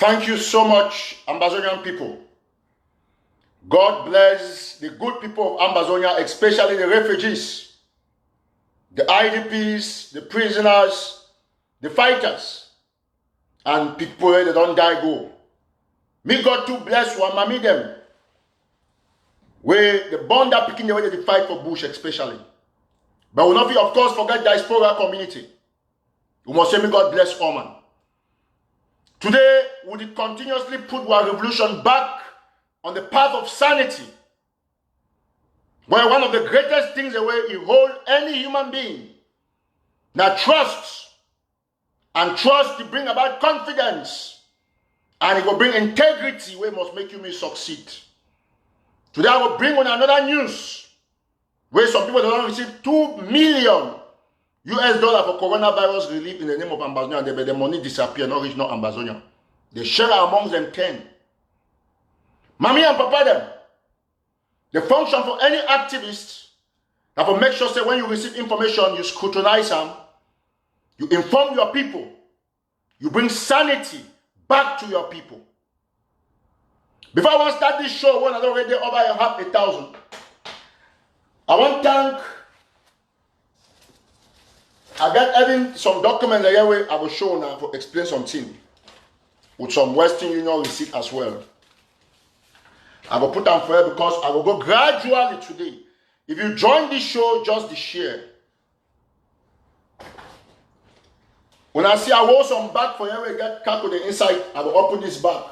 Thank you so much, Ambazonian people. God bless the good people of Ambazonia, especially the refugees, the IDPs, the prisoners, the fighters, and people that don't die go. May God to bless one, mommy them. Where the bond are picking the way they fight for Bush especially. But we not, of course, forget diaspora community. We must say, may God bless all man. Today, we continuously put our revolution back on the path of sanity. Where one of the greatest things the way you hold any human being. Now trust. And trust to bring about confidence. And it will bring integrity where it must make you succeed. Today I will bring on another news. Where some people don't receive $2 million US for coronavirus relief in the name of Ambazonia, and the money disappear, not reach no Ambazonia. They share amongst them 10. Mommy and Papa them. The function for any activist that will make sure that when you receive information, you scrutinize them, you inform your people, you bring sanity back to your people. Before I want to start this show, when I already over 1,000, I want to thank. I got having some documents that I will show now for explain something with some Western Union receipt as well. I will put them for you because I will go gradually today. If you join this show, just the share. When I see I hold some bag for you, I get cut to the inside. I will open this bag.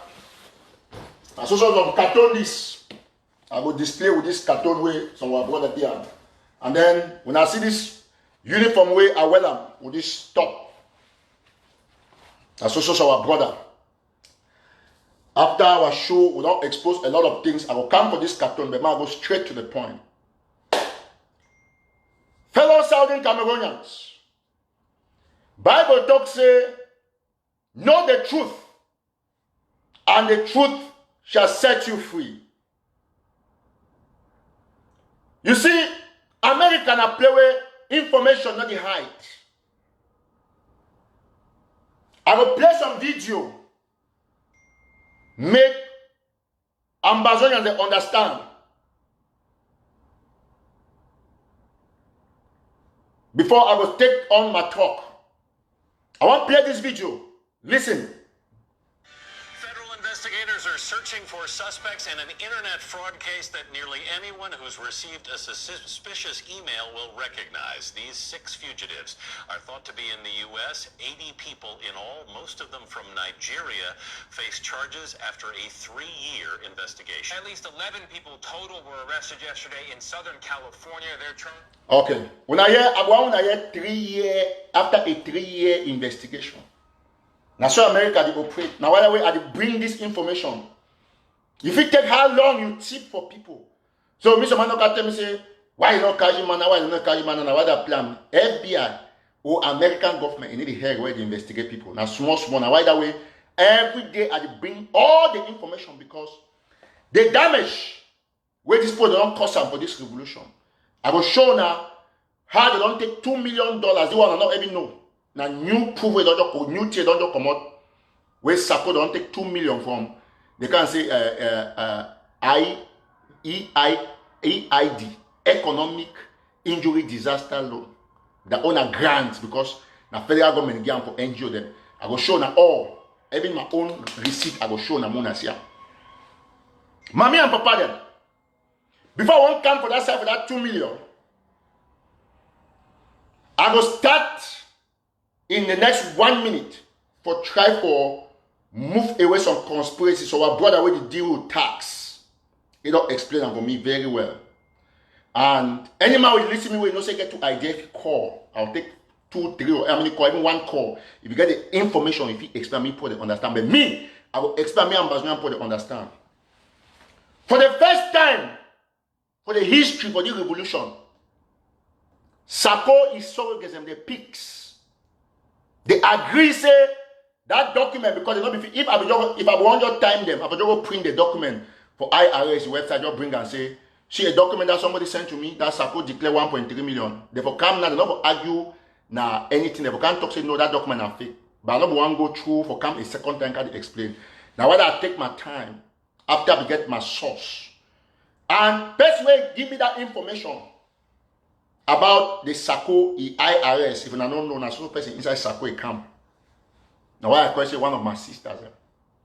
I saw some carton this. I will display with this carton way some of our brother there. And then when I see this uniform way, I wear them with this top. That's also our brother. After our show, we don't expose a lot of things. I will come for this carton, but I go straight to the point. Fellow Southern Cameroonians, Bible talk say, know the truth, and the truth shall set you free. You see, America na play with information, not the height. I will play some video. Make Ambazonians they understand. Before I will take on my talk. I want to play this video. Listen. Investigators are searching for suspects in an internet fraud case that nearly anyone who's received a suspicious email will recognize. These 6 fugitives are thought to be in the U.S. 80 people in all, most of them from Nigeria, face charges after a 3-year investigation. At least 11 people total were arrested yesterday in Southern California. They're trying. Okay. When I hear 3 year after a 3-year investigation. Now, so America they operate. Now, why I bring this information? If it take how long you tip for people. So, Mr. Manoka tell me say, why you not catching man? Why you not catching man? Now, what that plan? FBI or American government, you need to hear where they investigate people. Now, small. Now, why that way? Every day I bring all the information because the damage where this people don't cost them for this revolution. I will show now how they don't take $2 million. They want to not even know. Now new proof we don't new thing don't come out where Sako don't take 2 million from. They can say EID Economic Injury Disaster Loan. The owner grants because the federal government give for NGO them. I go show now all even my own receipt. I go show now Munasia. Mommy and Papa them. Before one come for that side for that 2 million, I go start. In the next 1 minute, for try for move away some conspiracy. So our brother will deal with tax. He don't explain it for me very well. And any man will listen to me, will not say get to idea if you call. I'll take 2, 3 or how many call, even 1 call. If you get the information, if you explain me, people they understand. But me, I will explain me Ambazonia people they understand. For the first time, for the history, for the revolution, Sako is so against the pigs. They agree say that document because they not if I want to time them, I will just print the document for IRS website, just bring and say, see a document that somebody sent to me that Sako declare 1.3 million. Therefore come now, they not argue now anything. They can't talk say no that document are fake. But I don't want to go through for come a second time can explain. Now whether I take my time after I get my source. And best way give me that information about the Sako IRS. If I don't know, so person inside Sako it come. Now why I question one of my sisters.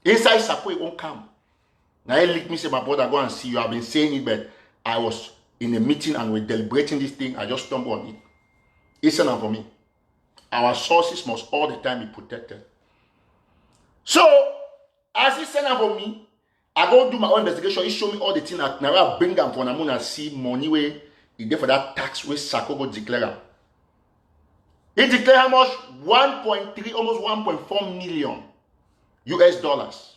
Inside Sako it won't come. Now he lick me say my brother go and see you. I've been saying it, but I was in a meeting and we're deliberating this thing. I just stumbled on it. It's enough for me. Our sources must all the time be protected. So as it's enough for me, I go do my own investigation. He show me all the things that now I bring them for Namun and see money way. He did for that tax where Sako go declare. He declared how much? 1.3, almost 1.4 million US dollars.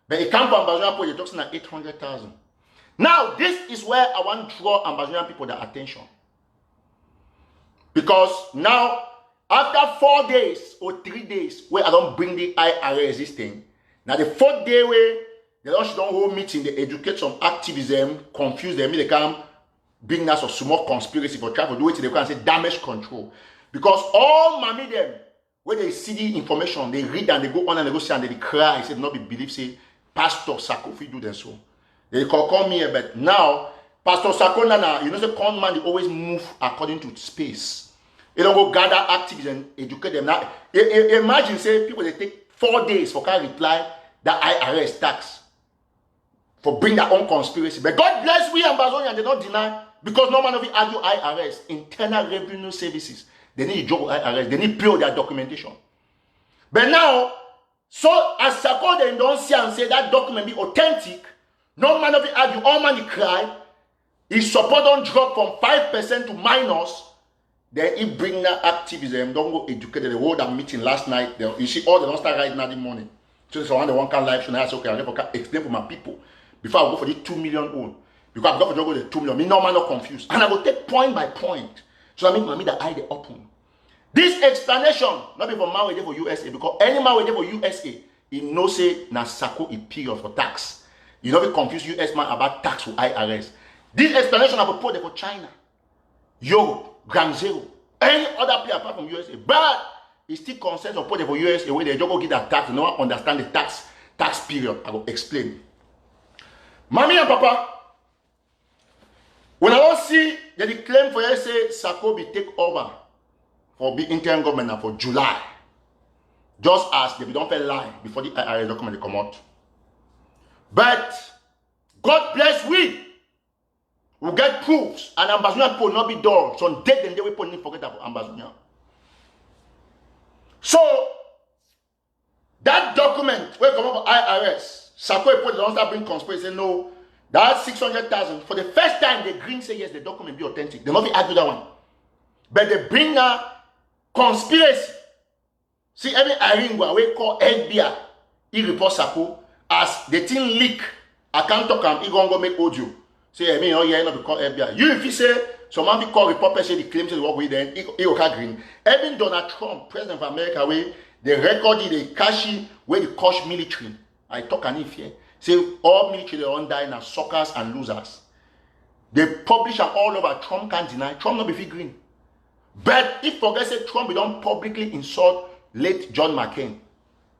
But it comes from Ambazonia people, they're talking at 800,000. Now, this is where I want to draw Ambazonia people their attention. Because now, after 4 days or 3 days, where I don't bring the IRS this thing, now the 4th day where they don't hold meeting, they educate some activism, confuse them, they come bring us a small conspiracy for trying to do it, they can say damage control. Because all mommy them, when they see the information, they read and they go on and they go see and they cry, say not be believe, say, Pastor Sako, if you do them so. They call me, but now, Pastor Sako, Nana, you know, the con man, they always move according to space. They don't go gather activists and educate them. Now, imagine, say, people, they take 4 days for can reply that IRS tax. For bring their own conspiracy. But God bless we Ambazonia, they don't deny. Because no man of it argue IRS, Internal Revenue Services. They need to job with IRS. They need to pay their documentation. But now, so as Sako they don't see and say that document be authentic, no man of it argue, all man cry, his support don't drop from 5% to minus, then he bring that activism, don't go educate the whole that meeting last night. You see all the don't start right now in the morning. So someone they want can live show, I say, okay, I never can explain for my people. Before I go for the 2 million own. Because I've got to go to the 2 million. Me no man not confused. And I will take point by point. So I make the eye open. This explanation, not be for man waiting for USA, because any man waiting for USA, he knows say na Sako is period for tax. You don't be confused US man about tax for IRS. This explanation I will put there for China. Europe, ground zero. Any other player apart from USA. But it still concerns of put for USA where they just go get that tax. No one understand the tax period. I will explain. Mommy and Papa, when I don't see that the claim for say Sako be take over for the interim government for July, just as they don't feel lie before the IRS document they come out. But God bless we will get proofs and Ambazonia will not be done. So dead and they will put forget about Ambazonia. So that document will come up for IRS. Sako put don't start bring conspiracy. Say no, that's 600,000. For the first time, the Green say yes, the document be authentic. They not be argue that one, but they bring a conspiracy. See, every Iringwa we call FBI, he report Sako as the thing leak. I can't talk him. He gonna go make audio. Say, I mean, oh yeah, not be called FBI. You if you say someone be called report say the claims they work with them, he will green. Even Donald Trump, president of America, where they recorded the cash where the coach military. I talk and if here. Say all military they don't die now, suckers and losers. They publish them all over. Trump can't deny. Trump not be figuring. But if forget say Trump we don't publicly insult late John McCain,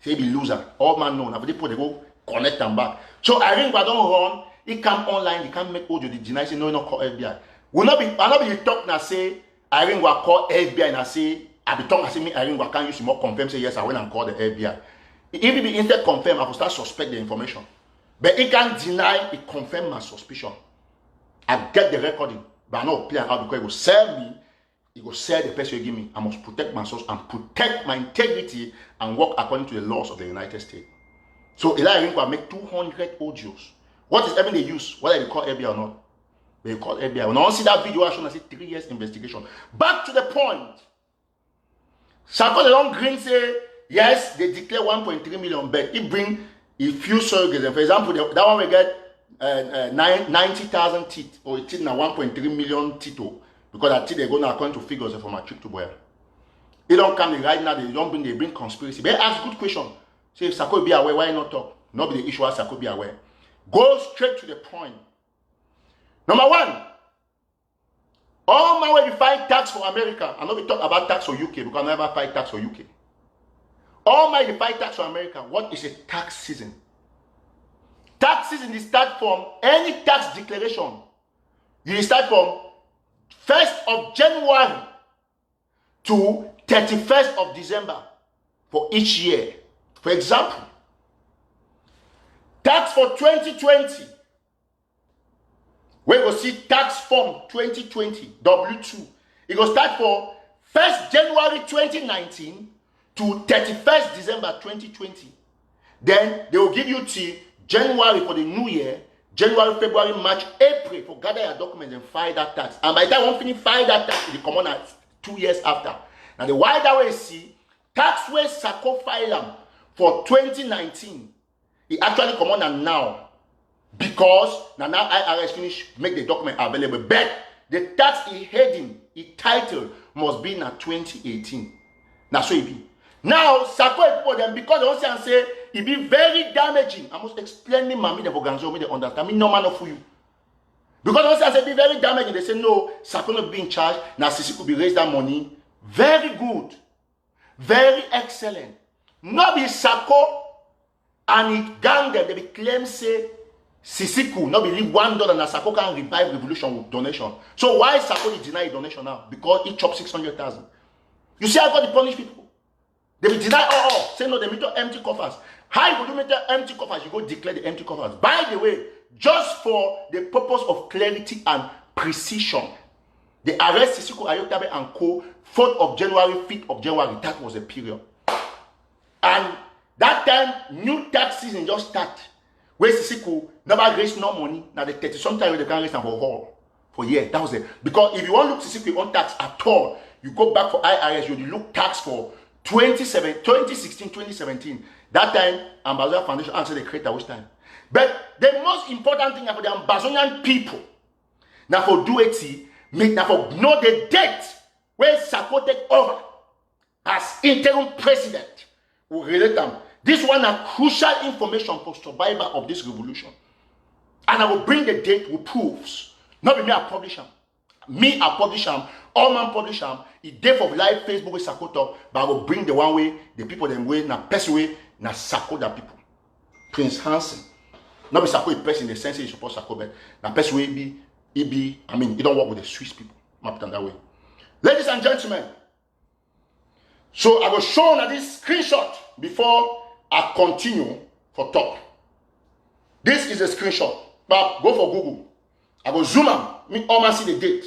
say be loser. All man know. Now they put they go connect them back. So I think I don't run. He come online. He can't make audio. They deny say no, not call FBI. Will not be. I not be talk now say I think we call FBI and I say I be talking. I say me I think we can't use more confirm. Say yes I went and call the FBI. If it be instead confirm, I will start suspect the information. But he can't deny, he confirm my suspicion. I get the recording, but I not play out because it will sell me, it will sell the person you give me. I must protect my source and protect my integrity and work according to the laws of the United States. So Eli Ringo make 200 audios. What is even they use? Whether they call FBI or not. They call FBI. When I see that video, I should say 3 years investigation. Back to the point. Sako the long green say, yes, they declare 1.3 million, but it bring a few surrogates. For example, that one will get 90,000 teeth, or it is now 1.3 million teeth, because that teeth they're going to according to figures from a trip to boy. They don't come right now, they bring conspiracy. But ask good question. Say if Sako be aware, why not talk? Not be the issue as Sako be aware. Go straight to the point. Number one, all my way we fight tax for America. I know we talk about tax for UK because I never fight tax for UK. All my fight tax for America. What is a tax season? Tax season is start from any tax declaration. You start from 1st of January to 31st of December for each year. For example, tax for 2020. We go see tax form 2020 W2. It will start for 1st January 2019 to 31st December 2020. Then they will give you till January for the new year, January, February, March, April for gather your documents and file that tax. And by the time one finish file that tax, it will come on at 2 years after. Now the wider way see tax way Sako file them for 2019. It actually come on now because now IRS finish make the document available. But the tax heading, title must be now 2018. Now so it be. Now, Sako people them because they don't say it be very damaging. I must explain me, mommy, the Boganzo, they understand me, no man for you. Because they say it be very damaging. They say no, Sako not be in charge. Now Sisi could be raise that money. Very good, very excellent. Not be Sako and it gang them. They be claim say Sisi could not believe $1 and Sako can revive revolution with donation. So why Sako deny donation now? Because he chopped 600,000. You see, I got to punish people. They will deny say no, they meet empty coffers. How you do meet empty coffers? You go declare the empty coffers. By the way, just for the purpose of clarity and precision, the arrest Sisiko Ayotabe and Co. 4th of January, 5th of January, that was a period. And that time, new tax season just start. Where Sisiko never raised no money. Now the 30 sometimes they can raise them for all. For year. That was it. Because if you want to look Sisiko on tax at all, you go back for IRS, you look tax for 2016, 2017. That time, Ambazonia Foundation answered the creator which time. But the most important thing for the Ambazonian people, now for do it, make now for know the date where Sako take over as interim president will relate them. This one is crucial information for survival of this revolution. And I will bring the date with proofs. Not be me a publisher. Me, I publish them. All man publish them. It's day for live Facebook with Sako talk, but I will bring the one way, the people them way, na person way, na Sako that people. Prince Hansen. Not be Sako a person in the sense he support Sako, but na person way he don't work with the Swiss people. Map them that way. Ladies and gentlemen, so I will show you this screenshot before I continue for talk. This is a screenshot. But go for Google. I go zoom out. Me almost see the date.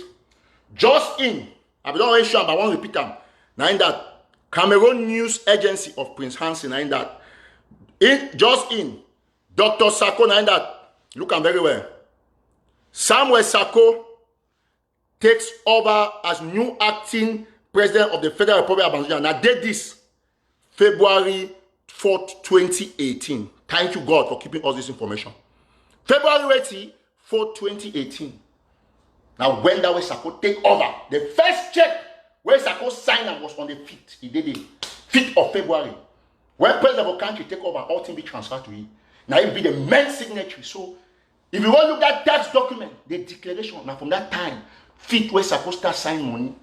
Just in, I don't always sure, but I want to repeat them. Now in that Cameroon News Agency of Prince Hansen, now in that. Just in, Dr. Sako, now in that. Look at very well. Samuel Sako takes over as new acting president of the Federal Republic of Ambazonia. Now did this February 4th, 2018. Thank you, God, for keeping us this information. February 4th, 2018. Now, when that way Sako take over, the first check where Sako signed was on the 5th. He did it. 5th of February. When president of the country take over, all things be transferred to him. Now, he be the main signatory. So, if you want to look at tax document, the declaration, now from that time, 5th where Sako start signing money,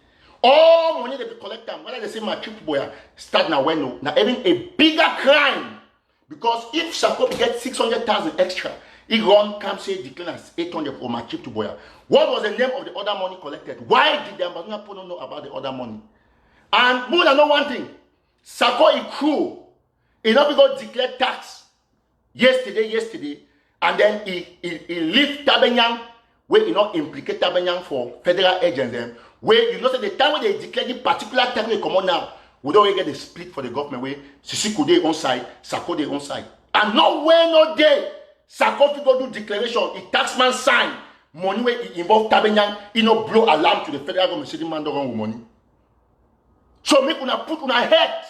all money they be collecting, whether they say my trip boy start now when no, now even a bigger crime. Because if Sako get 600,000 extra, he run come say declare 800 for my trip to Boya. What was the name of the other money collected? Why did the Ambazonia people not know about the other money? And more than know one thing, Sako is cruel. He not because declared tax yesterday, and then he leave Tabenyang where he not implicate Tabenyang for federal agents them. Where you know that the time when they declare the particular tax they come on now, we don't get the split for the government where Sisiku they on side, Sako they on side. And no way, no day. Sako fi go do declaration, the taxman sign, money where he involve Tabenyang, he no blow alarm to the federal government, say the man don't run with money. So make una put una head.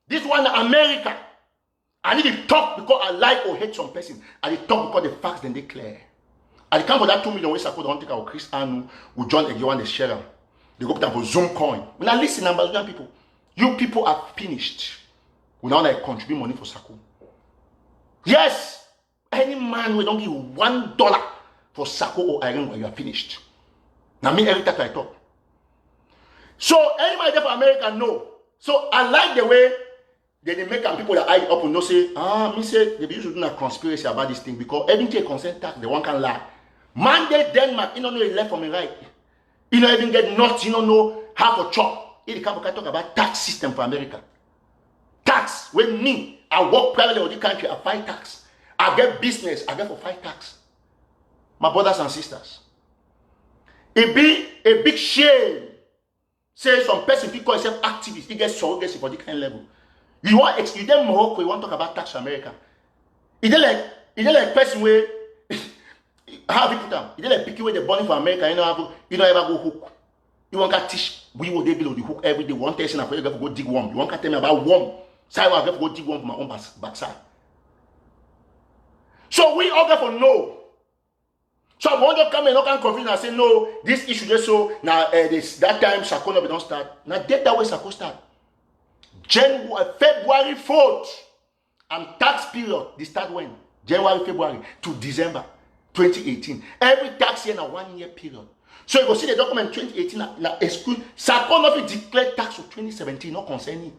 This one America. I need to talk because I like or hate some person. I need to talk because the facts then they clear. I come for that 2 million where Sako don't take our Chris Anu, who John Egewan the share. They go down for Zoom coin. When I listen, Ambazonian people, you people are finished. We now like contribute money for Sako. Yes. Any man will don't give $1 for Sako or Irene when you are finished. Now me every time I talk. So anybody there for America know. So I like the way they make people that eye up and no say, me say they be used to do a conspiracy about this thing because everything concern tax, the one can lie. Monday, Denmark, you don't know a left from a right. You don't even get nuts, you don't know how to chop. You can't talk about tax system for America. Tax, when me, I work privately with the country, I fight tax. I get business, I get for fight tax. My brothers and sisters. It be a big shame. Say some person people call himself activist, he gets surrogacy for the kind of level. You then Morocco, you want to talk about tax America. It like person where how people down. It like picky where the money for America, you don't ever go hook. You want to teach we will they below the hook every day. One person after you go dig worm. You want to tell me about worm. So I will go dig worm for my own backside. So we all get for no. So I want to come and not can convince and say no, this issue just so now that time Sako no be don't start. Now that way Sako start. February 4th and tax period they start when? January, February to December 2018. Every tax year na 1 year period. So you go see the document 2018 na exclude Sako not be declared tax for 2017, not concerning.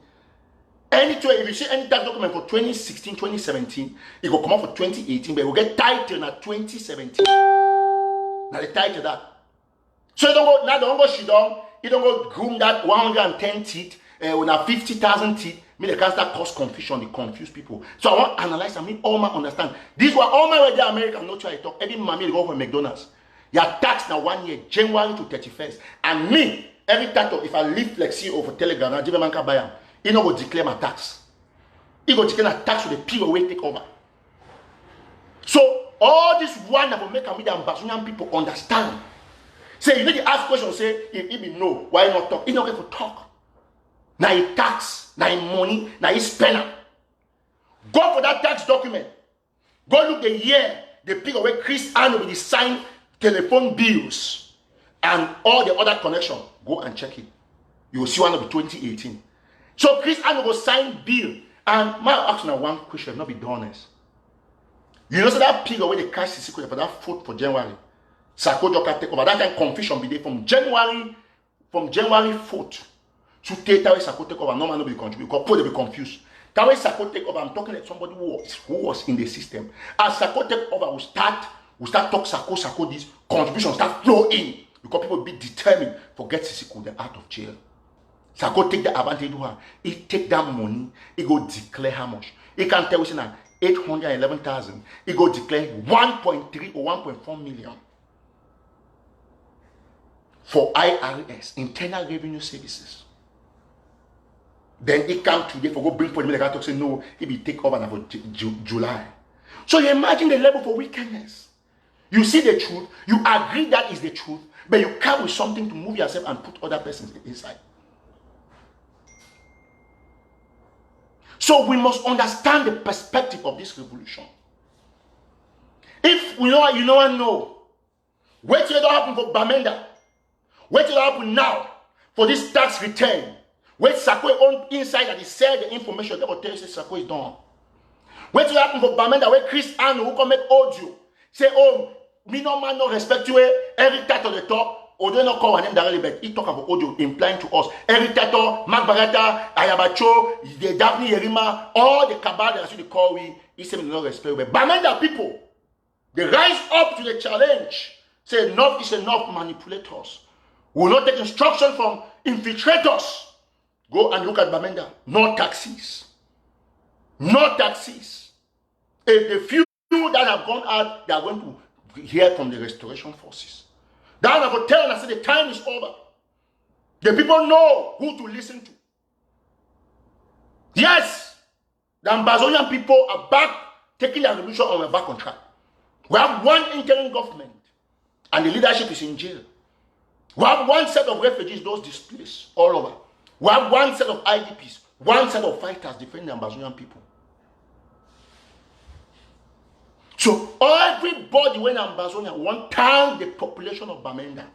If you see any tax document for 2016, 2017, it will come out for 2018, but it will get title na 2017. Now the title that. So you don't go now don't go shit down, you don't go groom that 110 teeth, with a 50,000 teeth. Me they can't start cause confusion, they confuse people. So I want to analyze and make all man understand. These were all my way there American, not try to talk. Every mommy they go for McDonald's. Your tax now 1 year, January to 31st. And me, every title, if I leave like CEO for Telegram, I give a man can buy them. He no go declare my tax. He go declare a tax with the period where take over. So all this one that will make the Ambazonian people understand. Say you need to ask questions. Say if he be no, why not talk? He not get to talk. Now he tax, now he money, now he spend. Go for that tax document. Go look the year, the period where Chris Anno will sign telephone bills and all the other connection. Go and check it. You will see one of the 2018. So Chris Anno will sign bill. And my ask now one question, not be honest. You know so that period where the cash is secret for that 4th for January. Sako just take over. That kind of confusion be there from January 4th to Tataw Sako take over. No man will be contribute because people will be confused. That way Sako take over. I'm talking like somebody who was in the system. As Sako take over, we start talk Sako this contribution start flow in because people be determined for get Sako out of jail. Sako take the advantage of her. He take that money. He go declare how much. He can tell us now 811,000. He go declare 1.3 or 1.4 million for IRS, Internal Revenue Services. Then he come today for go bring for the talk say no, he be take over now for July. So you imagine the level for wickedness. You see the truth, you agree that is the truth, but you come with something to move yourself and put other persons inside. So we must understand the perspective of this revolution. If you know, wait till it happen for Bamenda. Wait till it happen now for this tax return. Wait Sako on inside that he said the information that will tell you say Sako is done. Wait till it happen for Bamenda where Chris Anu who come make audio say, oh, me no man no respect you every tat on the top. Or they not call her name directly, but he talk about audio implying to us. Every Tataw, Mark Barata, Ayabacho, the Daphne Yerima, all the cabal that they call we, he said no respect. But Bamenda people, they rise up to the challenge. Say enough is enough, manipulators. We will not take instruction from infiltrators. Go and look at Bamenda. No taxis. No taxis. If the few that have gone out, they are going to hear from the restoration forces. That I will tell and say the time is over. The people know who to listen to. Yes, the Ambazonian people are back, taking the revolution on back on track. We have one interim government, and the leadership is in jail. We have one set of refugees, those displaced all over. We have one set of IDPs, one set of fighters defending the Ambazonian people. So everybody when Ambazonia want tell the population of Bamenda.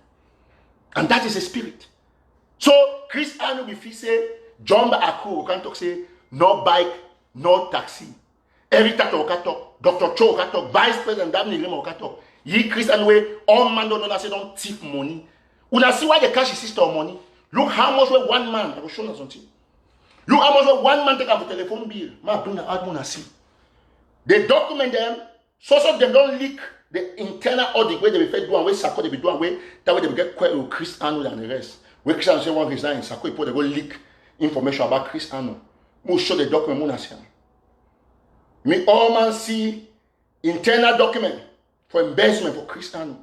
And that is a spirit. So Chris Anu Bifi say, John Aku can talk say, no bike, no taxi. Every tato talk, Dr. Cho talk, Vice President Daphne Yerima talk. Ye Chris Anu all man don't know say don't thief money. Una see why the cash is sister of money. Look how much where one man, I will show you something. Look how much where one man take up a telephone bill. Ma bring the admin see. They document them. So them don't leak the internal audit where they be do and where Sako they be doing where that way they will get quite with Chris Anu and the rest. Where Chris Anu say one resign, Sako they go leak information about Chris Anu. We show the document muna see. Me all man see internal document for embezzlement for Chris Anu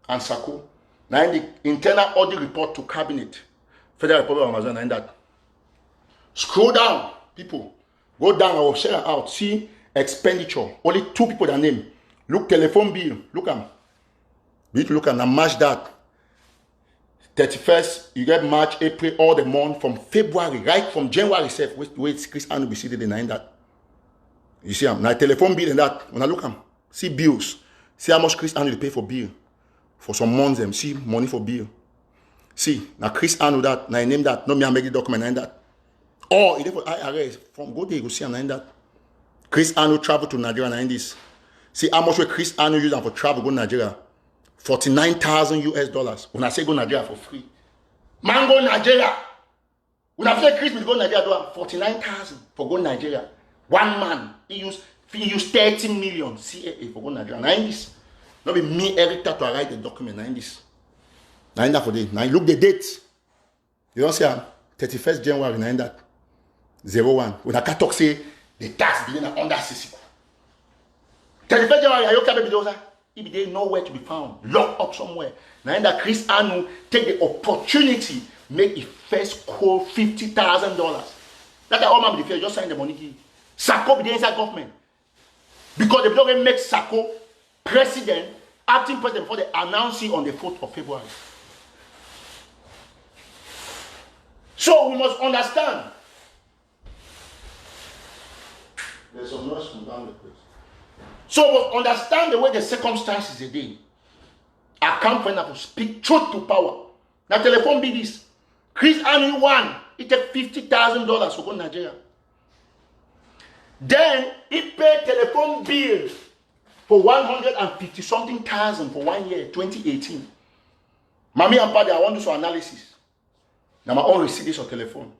and Sako. Now the internal audit report to cabinet, Federal Republic of Ambazonia and that. Scroll down, people. Go down, I will share it out. See expenditure. Only 2 people that name. Look telephone bill. Look at. We need to look at and match that. 31st, you get March, April, all the month from February, right from January itself. Wait, Chris Anu be seated in that. You see now telephone bill and that. When I look at see bills. See how much Chris Anu pay for bill. For some months them. See money for bill. See now Chris Anu that. Now I name that. No me I make the document and that. Or it for IRS. From go there you go see and that. Chris Anu travel to Nigeria and this. See how much Chris Anu use for travel go to Nigeria. $49,000 When I say go to Nigeria for free. Man go Nigeria. When I say Chris will go to Nigeria, do 49,000 for go to Nigeria. One man, he use 30 million CAA for go to Nigeria. Now this. Not be me every time to write the document. Now this. Now that for the now look the date. You don't say 31st January, now that 01. When I can talk say the tax being under CC. 31st January, you can't be those. If they nowhere to be found, locked up somewhere. Now that Chris Anu take the opportunity, make it first call $50,000. That's all man be just sign the money. Sako be the inside government. Because they don't make Sako president, acting president for the announcing on the 4th of February. So we must understand. There's some noise from down the place. So we must understand the way the circumstances are day. I come for to speak truth to power. Now telephone be this. Chris Anu one, he take $50,000 to go to Nigeria. Then he pay telephone bill for 150 something thousand for 1 year, 2018. Mommy and Paddy, I want to do some analysis. Now my own receipt is on telephone.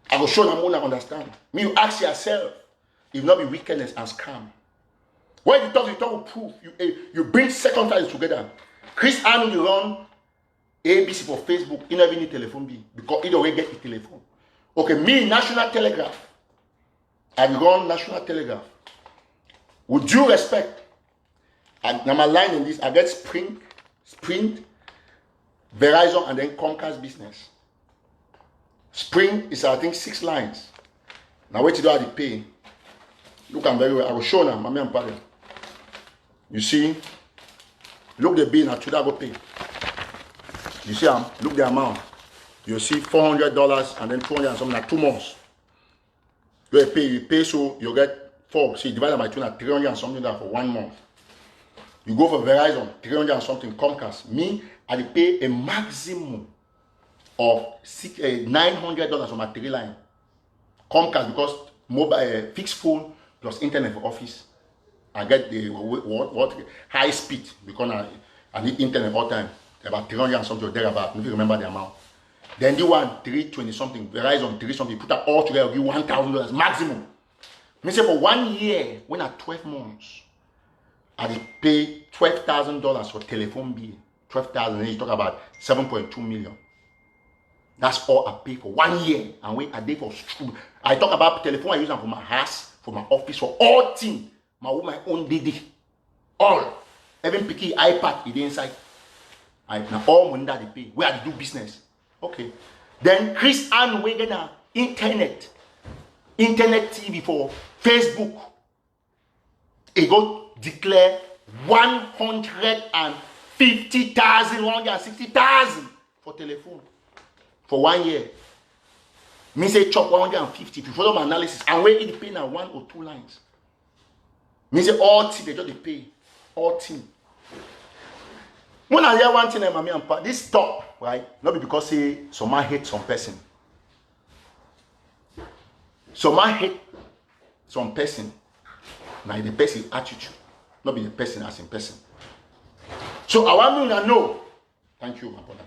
I will show them what I understand. Me, you ask yourself, if not be wickedness and scam. When you talk with proof. You bring second times together. Chris Arnold, you run ABC for Facebook. You never need telephone bill because he already get the telephone. Okay, me, National Telegraph. I run National Telegraph. With due respect, and now my line in this, I get Sprint, Verizon, and then Comcast business. Sprint is, I think, 6 lines. Now wait till you do the pay. Look, I'm very well. I will show now, mommy and Paddy. You see, look the bill, now today I go pay. You see, look the amount. You see $400 and then $200 and something, like 2 months. You pay so you get 4. See, divided by 2, like 300 and something for 1 month. You go for Verizon, 300 and something, Comcast. Me, I pay a maximum of $900 on my 3 line. Comcast, because mobile fixed phone plus internet for office. I get the what high speed because I need internet all time. About 300 and something thereabout. If you remember the amount. Then the one 320 something, Verizon 3 something, put that all together, give $1,000 maximum. Me say for 1 year, when at 12 months, I pay $12,000 for telephone bill. 12,000, then you talk about 7.2 million. That's all I pay for 1 year. And when I did for school, I talk about telephone I use them for my house, for my office, for all things. My own DD. All. Even picking iPad is inside. Now all money that they pay. Where I do business. Okay. Then Chris Ann we get internet TV for Facebook. He go declare 150,000, 160,000 for telephone for 1 year. Me say chop 150. If you follow my analysis, and where it pay now 1 or 2 lines. Me say all team they just pay. All team. When I hear one thing, mommy and papa, this stop, right? Not because say someone hate some person. Someone hate some person. Now the person attitude, not be the person as in person. So I want you to know. Thank you, my brother.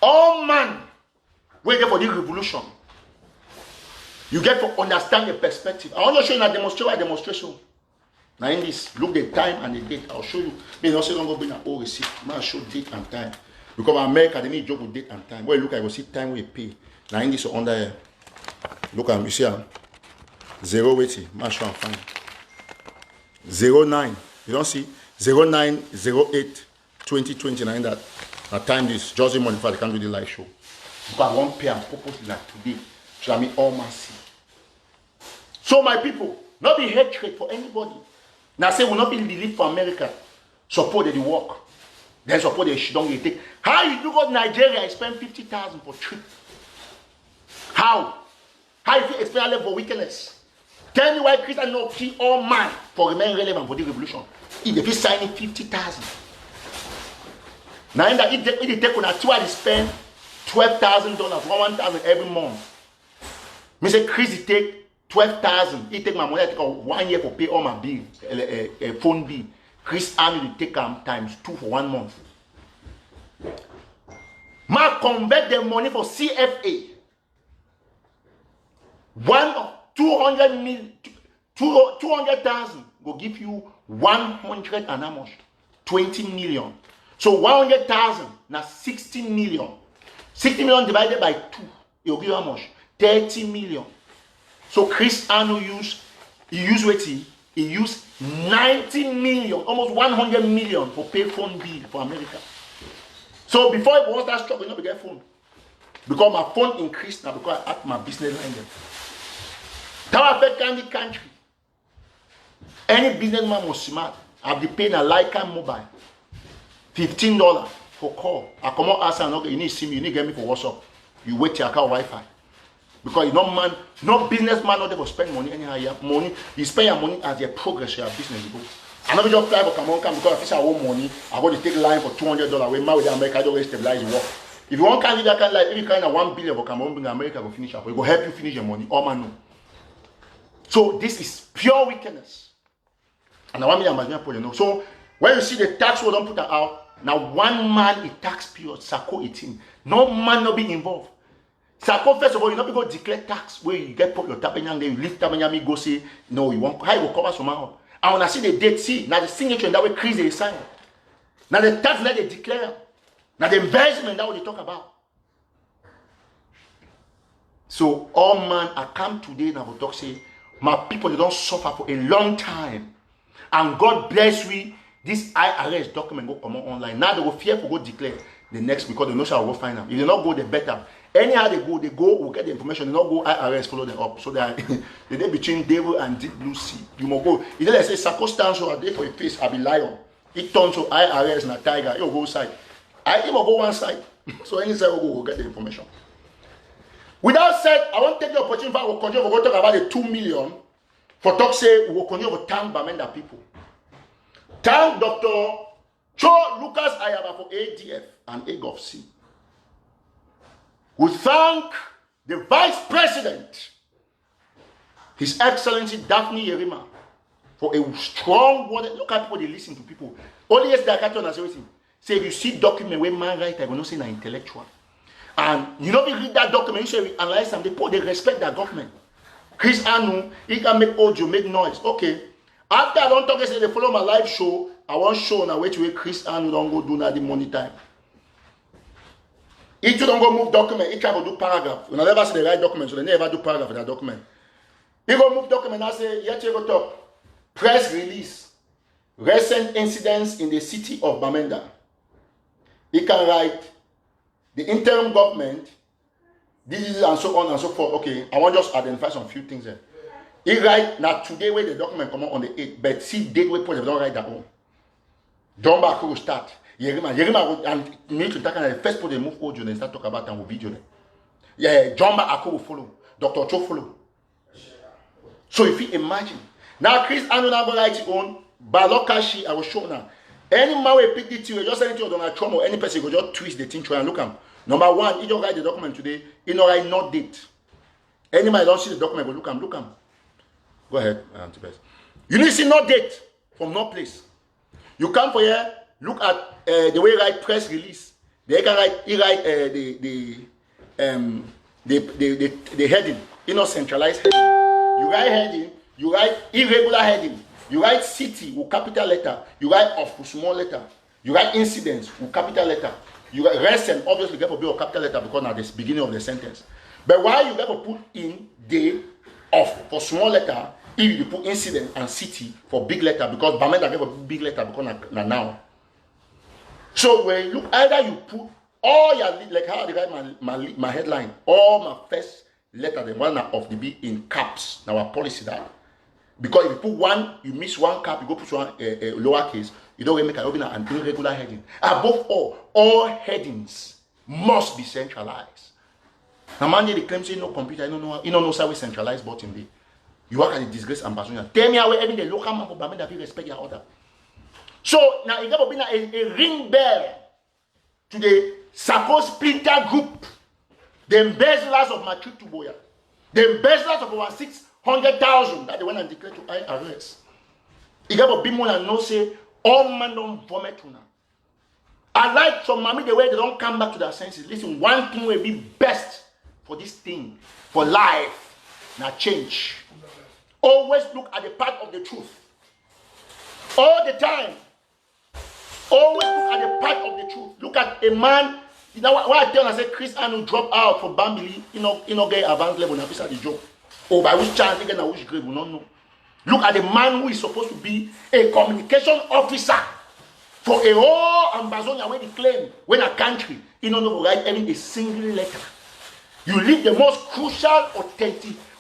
All man waiting for this revolution. You get to understand the perspective. I want to show you a demonstration. Now in this, look the time and the date. I'll show you. May not say don't go bring an old receipt. I show date and time. Because America they need job with date and time. Well, look, I will see time we pay. Now in this under here. Look at you see 0 waiting. I show and find 09. You don't see 09/08/2020. That time this just money for I can't do the live show. Because I won't pay and purposely like today. So I mean all mercy. So my people, not be hatred for anybody. Now say will not be relief for America. Support the work. Then support the shit don't get take. How you do go to Nigeria and spend 50,000 for trip? How? How you expect for wickedness? Tell me why Christian not kill all man for remain relevant for the revolution. If they signing 50,000. Now in that it take on a tour to spend $12,000 for 1,000 every month. Me say Chris take 12,000. He take my money. I take 1 year for pay all my bill, phone bill. Chris Arnold take times 2 for 1 month. Ma convert the money for CFA. 200,000 will give you 100 and how much? 20 million. So 100,000 now 60 million. 60 million divided by 2. It will give you how much? 30 million. So Chris Arnold used 90 million, almost 100 million for pay phone bill for America. So before it was that struggle, not to get phone. Because my phone increased now because I had my business line there. That affect any country. Any businessman must smart. I'll be paying a Leica mobile. $15 for call. I come out ask and you need to see me, you need to get me for WhatsApp. You wait till I call Wi-Fi. Because you man, no businessman not able to spend money anyhow. You have money, you spend your money as your progress, your business you go. I never just apply for come because if it's our own money, I go to take line for $200. When my with America, I don't stabilize the work. If you want to that kind like every kind of $1 billion for Cameroon, bring America will finish up. It will help you finish your money. All man know. So this is pure wickedness. And I want me and Ambazonia put, you know. So when you see the tax we don't put that out, now one man in tax period, Sako 18. No man not be involved. Sako, first of all, you not be go declare tax where you get put your tapenyang there, you leave tapenyang, go say, no, you want how you go cover somehow. And when I see the date, see, now the signature that way crease they sign. Now the tax that they declare. Now the investment that what they talk about. So all man, I come today and I will talk say, my people they don't suffer for a long time. And God bless we, this IRS document go come online. Now they will fear for go declare the next because they know shall go find them. If they not go, the better. Anyhow they go, will get the information. They not go IRS follow them up. So that the day between devil and deep blue sea. You must go. If they say Sako stands so a day for your face, I be lion. It turns to IRS and a tiger. You go side. I even go one side. So any side will get the information. With that said, I want to take the opportunity for continue to talk about the 2 million for talk say we will continue to thank Bamenda people. Thank Dr. Cho Lucas Ayaba for ADF and AGOFC. We thank the Vice President, His Excellency Daphne Yerima, for a strong word. Look at people they listen to people. Only yes, they can't understand. Say if you see document where man write, I will not say na intellectual. And you know, we read that document, you say we analyze them, they respect their government. Chris Anu, he can make audio, make noise. Okay. After I don't talk, I say they follow my live show. I want show now which way Chris Anu don't go do now the money time. If you don't go move document, he try to do paragraph. You never see the right document, so they never do paragraph in that document. He go move document and say, yet you go talk. Press release. Recent incidents in the city of Bamenda. He can write the interim government, this is and so on and so forth. Okay, I want just identify some few things there. He write, now today where the document come out on the 8th, but see date where people don't write that one. John Baku will start. Yerima and me to talk the first people they move audio and start talk about and will video them. Yeah, John Baku will follow. Dr. Cho follow. So if you imagine. Now Chris Anu now go write his own. Balokashi, I will show now. Any man will pick it to you, just send it to Donald Trump or any person go just twist the thing try and look at. Number one, he don't write the document today, he don't write no date. Any man don't see the document, go look at. Go ahead, you need to see no date from no place. You come for here, look at the way he write press release. They can write, he write the heading, you know, centralized heading. You write heading, you write irregular heading. You write city with capital letter. You write off with small letter. You write incidents with capital letter. You write recent, obviously, you get to be a capital letter because now this beginning of the sentence. But why you get to put in the off for small letter if you put incident and city for big letter because Bamenda get a big letter because now. So when you look, either you put all your like how I write my headline, all my first letter, the one of the B in caps. Now our policy that. Because if you put one, you miss one cap, you go put one lowercase, you don't make an irregular heading. Above all headings must be centralized. Now, man, they claim say no computer, you don't know how we centralize button day. You work at the disgrace Ambazonia. Tell me how every day local man for Bamenda that respect your order. So now you got to be a ring bell to the Sako splinter group, the embezzlers of Matric to Boya, the embezzlers of over 600,000 that they went and declared to IRS. You got to be more than no say all man don't vomit now. I like some mommy the way they don't come back to their senses. Listen, one thing will be best for this thing, for life, now change. Always look at the part of the truth. All the time. Always look at the part of the truth. Look at a man. You know why I tell you, I say Chris Anu drop out for Bambili, you know get advanced level and the job. Or by which chance again or which grade we don't know. Look at the man who is supposed to be a communication officer for a whole Ambazonia where they claim when a country, you don't know write any a single letter. You leave the most crucial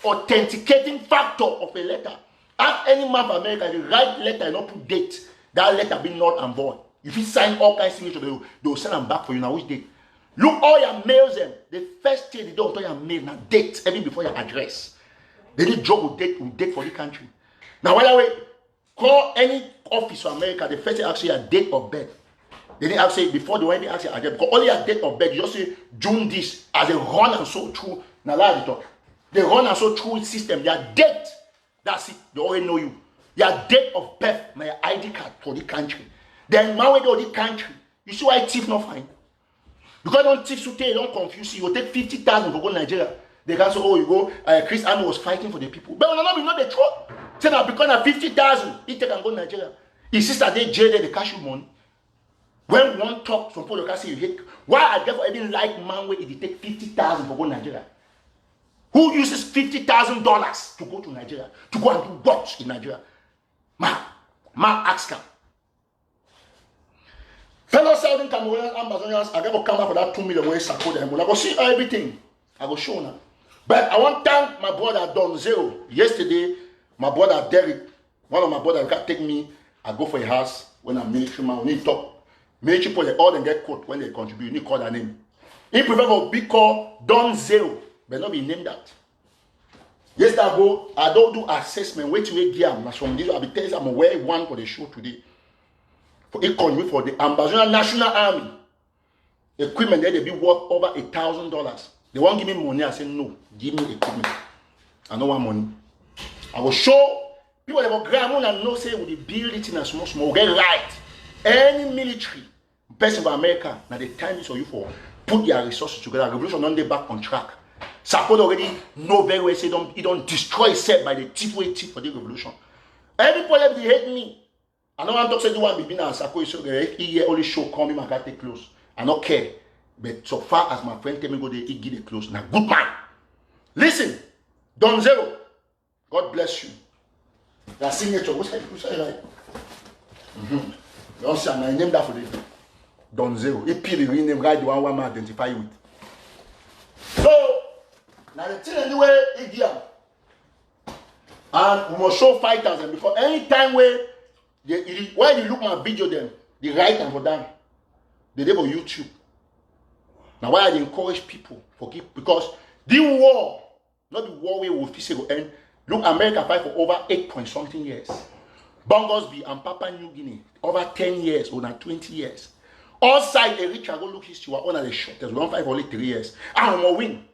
authenticating factor of a letter. Ask any man of America, the right letter and not put date. That letter be null and void. If you sign all kinds of signatures, they will send them back for you now. Which date? Look all your mails them. The first thing they don't tell your mail now date even before your address. They need job with date for the country. Now, by the way, call any office for America. The first thing ask you a date of birth. They didn't ask you before the one they ask you address because only a date of birth. You just say June this as they run and so through. Now, they talk. They run and so through system. Their date. That's it. They already know you. Your date of birth, my ID card for the country. Then man wey dey the country. You see why thief not fine? Because don't thief today, don't confuse you. You take 50,000 for go Nigeria. They can say, oh, you go, Chris Army was fighting for the people. But no, we know the truth. Say now because of 50,000, he take and go Nigeria. His sister they jail there, they cash you money. When one talk, some people can say you hate. Why I therefore even like man where he take 50,000 for go Nigeria? Who uses $50,000 to go to Nigeria? To go and do what in Nigeria? Man ask him. Fellow Southern Cameroonians, Ambazonians, I never come back for that 2 million where Sako them. I go see everything. I go show now. But I want to thank my brother Don Zero. Yesterday, my brother Derek, one of my brothers, can take me. I go for a house when I'm military man. We need to talk. Military people, they all them get caught when they contribute. You need to call their name. He prefer for big call Don Zero, but not be named that. Yesterday I go, I don't do assessment. Wait till we get them. From this, I'll be telling you I'm aware one for the show today. For economy for the Ambazonia National Army. Equipment there they be worth over $1,000. They won't give me money. I say no, give me equipment. I don't want money. I will show people that will grab on and know say we build it in a small, get right. Any military person of America, now the time is for you for put your resources together. Revolution on the back on track. Sako already know very well say he don't destroy itself by the tip way tip for the revolution. Everybody they hate me. I don't want to say the one be now Sako is so he only show come him and can take close. I don't care. But so far as my friend tell me go there, he give it close. Now good man. Listen, Don Zero. God bless you. That signature, what's that right? You don't see I name that for them. Don Zero. He peel the real name right the one man identify you with. So now the thing anyway, he give them. And we must show fighters and because anytime when you look my video them, the right and for them, they do for YouTube. Now why I encourage people forgive because the war, not the war where we will end. Look, America fight for over 8-point-something years. Bongosby and Papua New Guinea over 10 years or now 20 years. All sides a rich go look history one of the shortest. We don't fight for only 3 years. And we will win.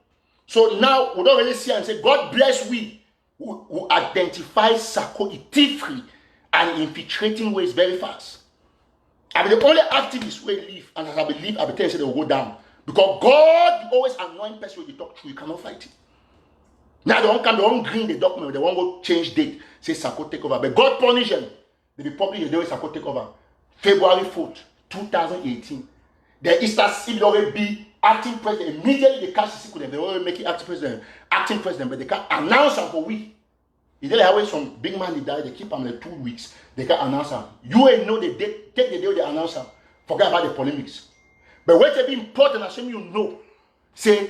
So now we don't really see and say God bless we who identify Sako thief-free and infiltrating ways very fast. I mean the only activists will leave and as I believe I will tell you they will go down. Because God always anoint person when you talk to, you cannot fight it. Now they won't green the document, they won't go change date, say Sako take over. But God punish them. They be public the day Sako take over. February 4th, 2018. The Easter Civil already be acting president. Immediately they catch the secret, they already make it acting president, but they can't announce them for week. If they have some big man they die, they keep them like 2 weeks, they can't announce them. You ain't know the date, take the day they announce them. Forget about the polemics. But what they be important, I assume you know. Say,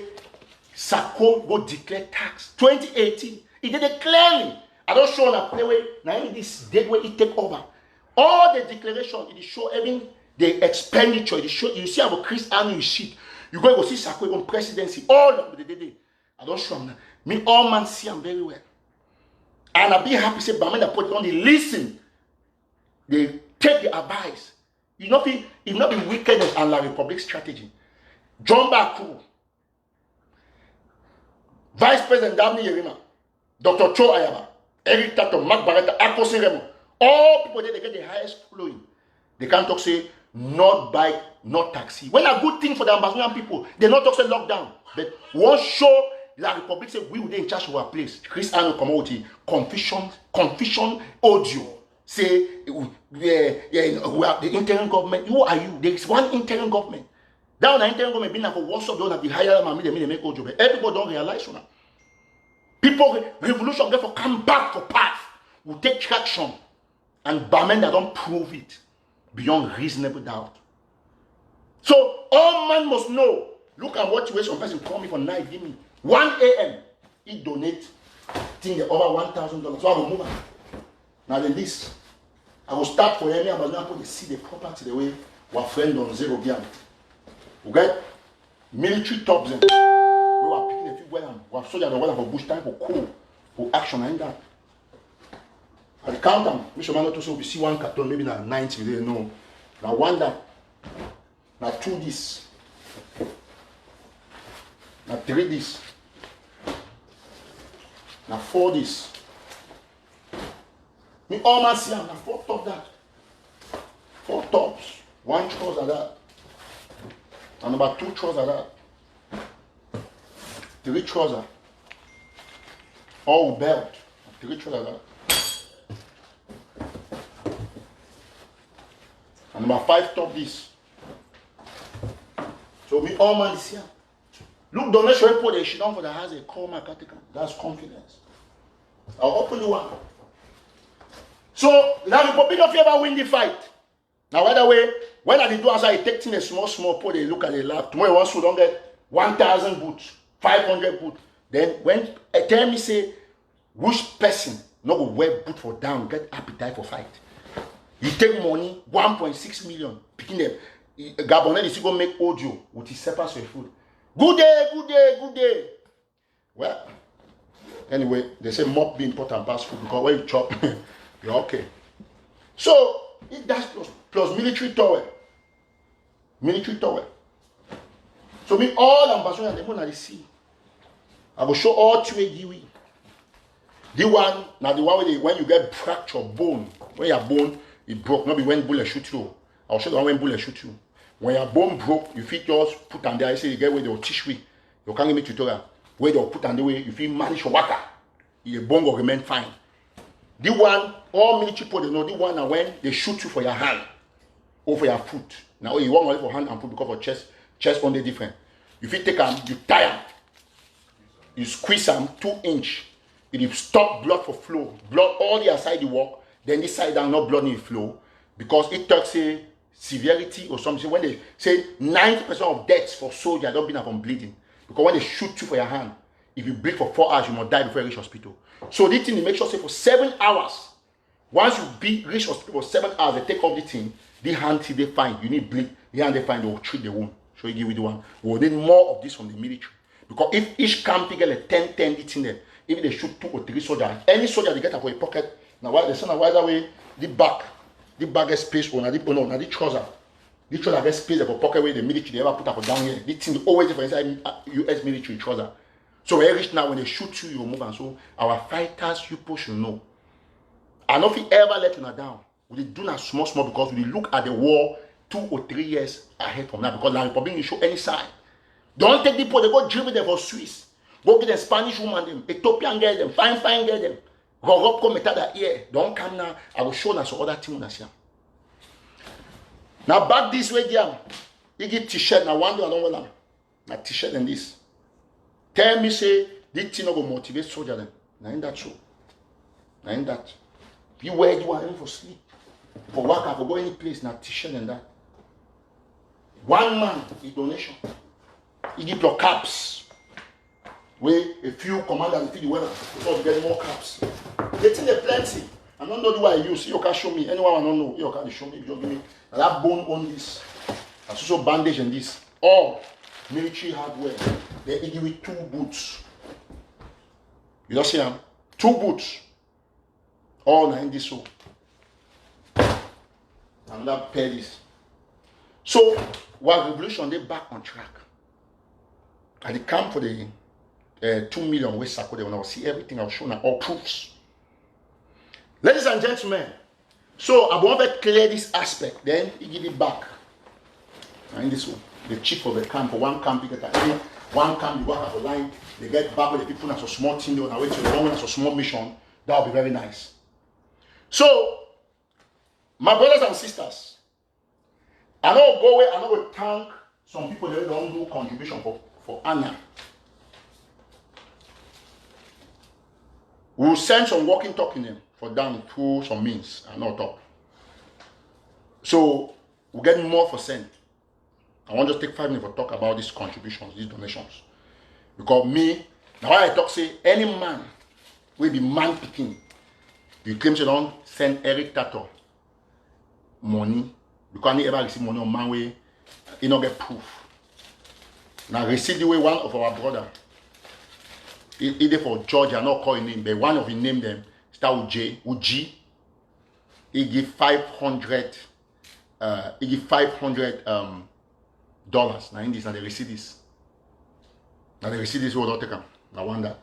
Sako go declare tax. 2018, he did it clearly. I don't show on a play way. Now in this date where he take over. All the declaration, it show even the expenditure. It show you see about Chris Army sheet. You go see Sako on presidency. All of the day. I don't show them now. Me all man see them very well. And I be happy say, but when they put it on the listen, they take the advice. It not be wickedness and la Republic strategy. John Baku, Vice President Dabni Yerima, Dr. Cho Ayaba, Eric Tato, Mark Barretta, Akosi Remo, all people there, they get the highest following. They can't talk say, not bike, not taxi. When a good thing for the Ambazonian people, they not talk say lockdown. But one show, La Republic say, we will be in charge of our place. Chris Arno come out with confusion audio. Say, we are the interim government. Who are you? There is one interim government. That one interim government been for WhatsApp, don't have the higher man, they make audio. But everybody don't realize so now. People, revolution, therefore, come back for path. Will take traction. And Bamenda don't prove it beyond reasonable doubt. So, all man must know. Look at what way some person call me for night, give me 1 a.m. He donate, think over $1,000. So I will move on. Now then this, I will start for any Amazon to see the property the way our friend on Zero Bian. Okay? Military tops them. We were picking a few well, we have soldiers the well for bush time for cool, for action and that. At the count them, Mr. Mano to we see one carton, maybe now 90, they know. Now one that, now 2 this, now 3 this, now 4 this. Me all man see, I'm 4 top that. 4 tops, 1 trouser that. And about 2 trouser that. 3 trouser. All belt. 3 trouser that. And about 5 top this. So me all man this here. Look, donation put a shit down for the house, a call my category. That's confidence. I'll open the one. So now the Republic of ever win the fight. Now, by the way, when I do answer, I take things a small put, they look at the lab. Tomorrow, once you don't get 1,000 boots, 500 boots. Then when I tell me say, which person not go wear boot for down, get appetite for fight. You take money, 1.6 million, picking them. Gabonese is going to make audio with his separate food. Good day, good day, good day. Well, anyway, they say mop be important past food because when you chop, you're okay. So, it does plus military towel. Military towel. So, me all Ambazonia, they want to see. I will show all 2 giwi. The one, now the one where when you get fractured bone, when your bone it broke, not be when bullet shoot you. I'll show you when bullet shoot you. When your bone broke, you fit just put on there. I say you get where they'll teach me. You can't give me tutorial. Where they'll put on the way, you feel manage your worker. Your bone will remain fine. The one, all military people they know, the one and when they shoot you for your hand or for your foot. Now you want only for hand and foot because for chest only different. If you take them, you tie them, you squeeze them 2 inch. It will stop blood for flow. Blood all the side the walk, then this side down, not blood in flow. Because it talks a severity or something. When they say 90% of deaths for soldiers don't be from bleeding. Because when they shoot you for your hand, if you bleed for 4 hours, you must die before you reach hospital. So this thing, they make sure say for 7 hours. Once you reach hospital for 7 hours, they take off the thing, the hand till they find. You need bleed, the hand they find, they will treat the wound. So you give you the one. We will need more of this from the military. Because if each camp get a 10 the thing there, if they shoot 2 or 3 soldiers, any soldier they get up for a pocket. Now why they say now why that way the bag gets space on the trouser. The trouser gets space for pocket where the military they ever put up down here. This thing always for inside US military trouser. So when you reach now, when they shoot you, you move and so our fighters people should know. And if you ever let you down, we do not small because we look at the war 2 or 3 years ahead from now because now Republic will show any sign. Don't take the people, they go drill them for Swiss. Go get them Spanish woman, them, Ethiopian girl, them, fine girl, them. Go up, come at that ear. Don't come now. I will show us other things. Now back this way, yeah. You get t-shirt, now one day I don't want now t-shirt and this. Tell me, say, this thing will motivate soldier them. Now ain't that true? Now ain't that? You wear you want for sleep. For work, for go any place, now t-shirt and that. One man, is donation. He give your caps. Where a few commanders feed the weather because you get more caps. They think they're plenty. I don't know the way I use. You can show me. Anyone I don't know, you can show me. You give me that bone on this. There's also bandage and this. All military hardware. They give you 2 boots. You don't see them? 2 boots. All in this so. And that pair this. So while revolution they back on track. And they come for the 2 million with Sako, they will see everything I'll show now, all proofs. Ladies and gentlemen, so I want to clear this aspect, then he give it back. And this one, the chief of the camp, for one camp, you get one camp, you work at the line, they get back with the people that's a small thing, they will wait till the one that's a small mission. That will be very nice. So, my brothers and sisters, I know go away, I know we thank some people that don't do contribution for Anya. We will send some walking talking them for them through some means and not talk. So we'll get more for send. I want to take 5 minutes for talk about these contributions, these donations. Because me, now I talk say any man will be man picking. You claim you don't send Eric Tataw money because he ever receive money on man way, he not get proof. Now receive the way one of our brother. Either for Georgia, not calling name, but one of his name them start with J, with G. He give 500. He give $500 dollars. Now in this, now they receive this. Now they receive this. We will not take them. I want that.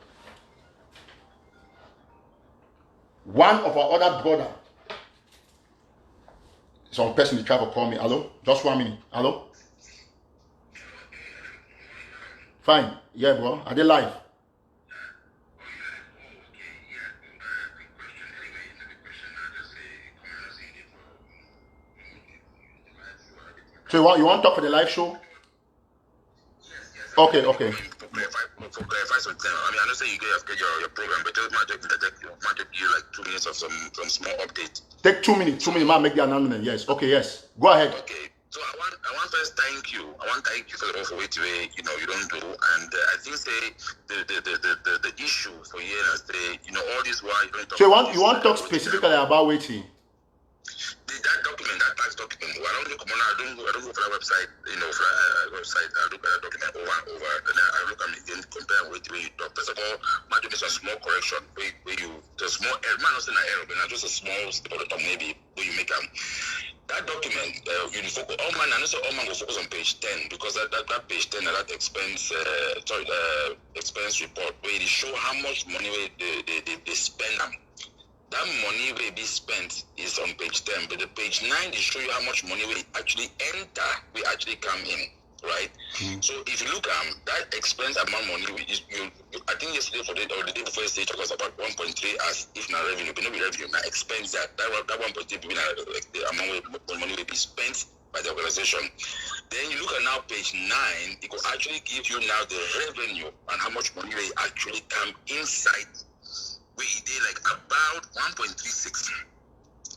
One of our other brother Some person try to call me. Hello? Just 1 minute. Hello? Fine. Yeah, bro. Are they live? So you want to talk for the live show? Okay. For clarify something. I mean, I know say you get your program, but it might take you like 2 minutes of some small update. Take 2 minutes. 2 minutes. I'll make the announcement. Yes. Okay. Yes. Go ahead. Okay. So I want first thank you. I want to thank you for the offer which way you don't do, and I think say the issue for you and say all this while you don't talk. So you want to talk specifically about waiting? That document, that tax document. I don't go for that website. Website. I look at that document over and over, and I look at it and compare with the way you talk. First of all, might do some small correction where you the small error. Man, not saying an error, but not just a small step of the top maybe where you make that document. You focus. All man will focus on page 10 because that page 10 that expense expense report where they show how much money they spend them. That money will be spent is on page 10, but the page 9 they show you how much money will actually enter, will actually come in, right? Mm-hmm. So if you look at that expense amount money, I think yesterday or the day before yesterday talk was about 1.3 as if not revenue, but not be revenue, not expense that 1.3 be the amount of money will be spent by the organization. Then you look at now page 9, it will actually give you now the revenue and how much money will actually come inside. We did like about 1.36.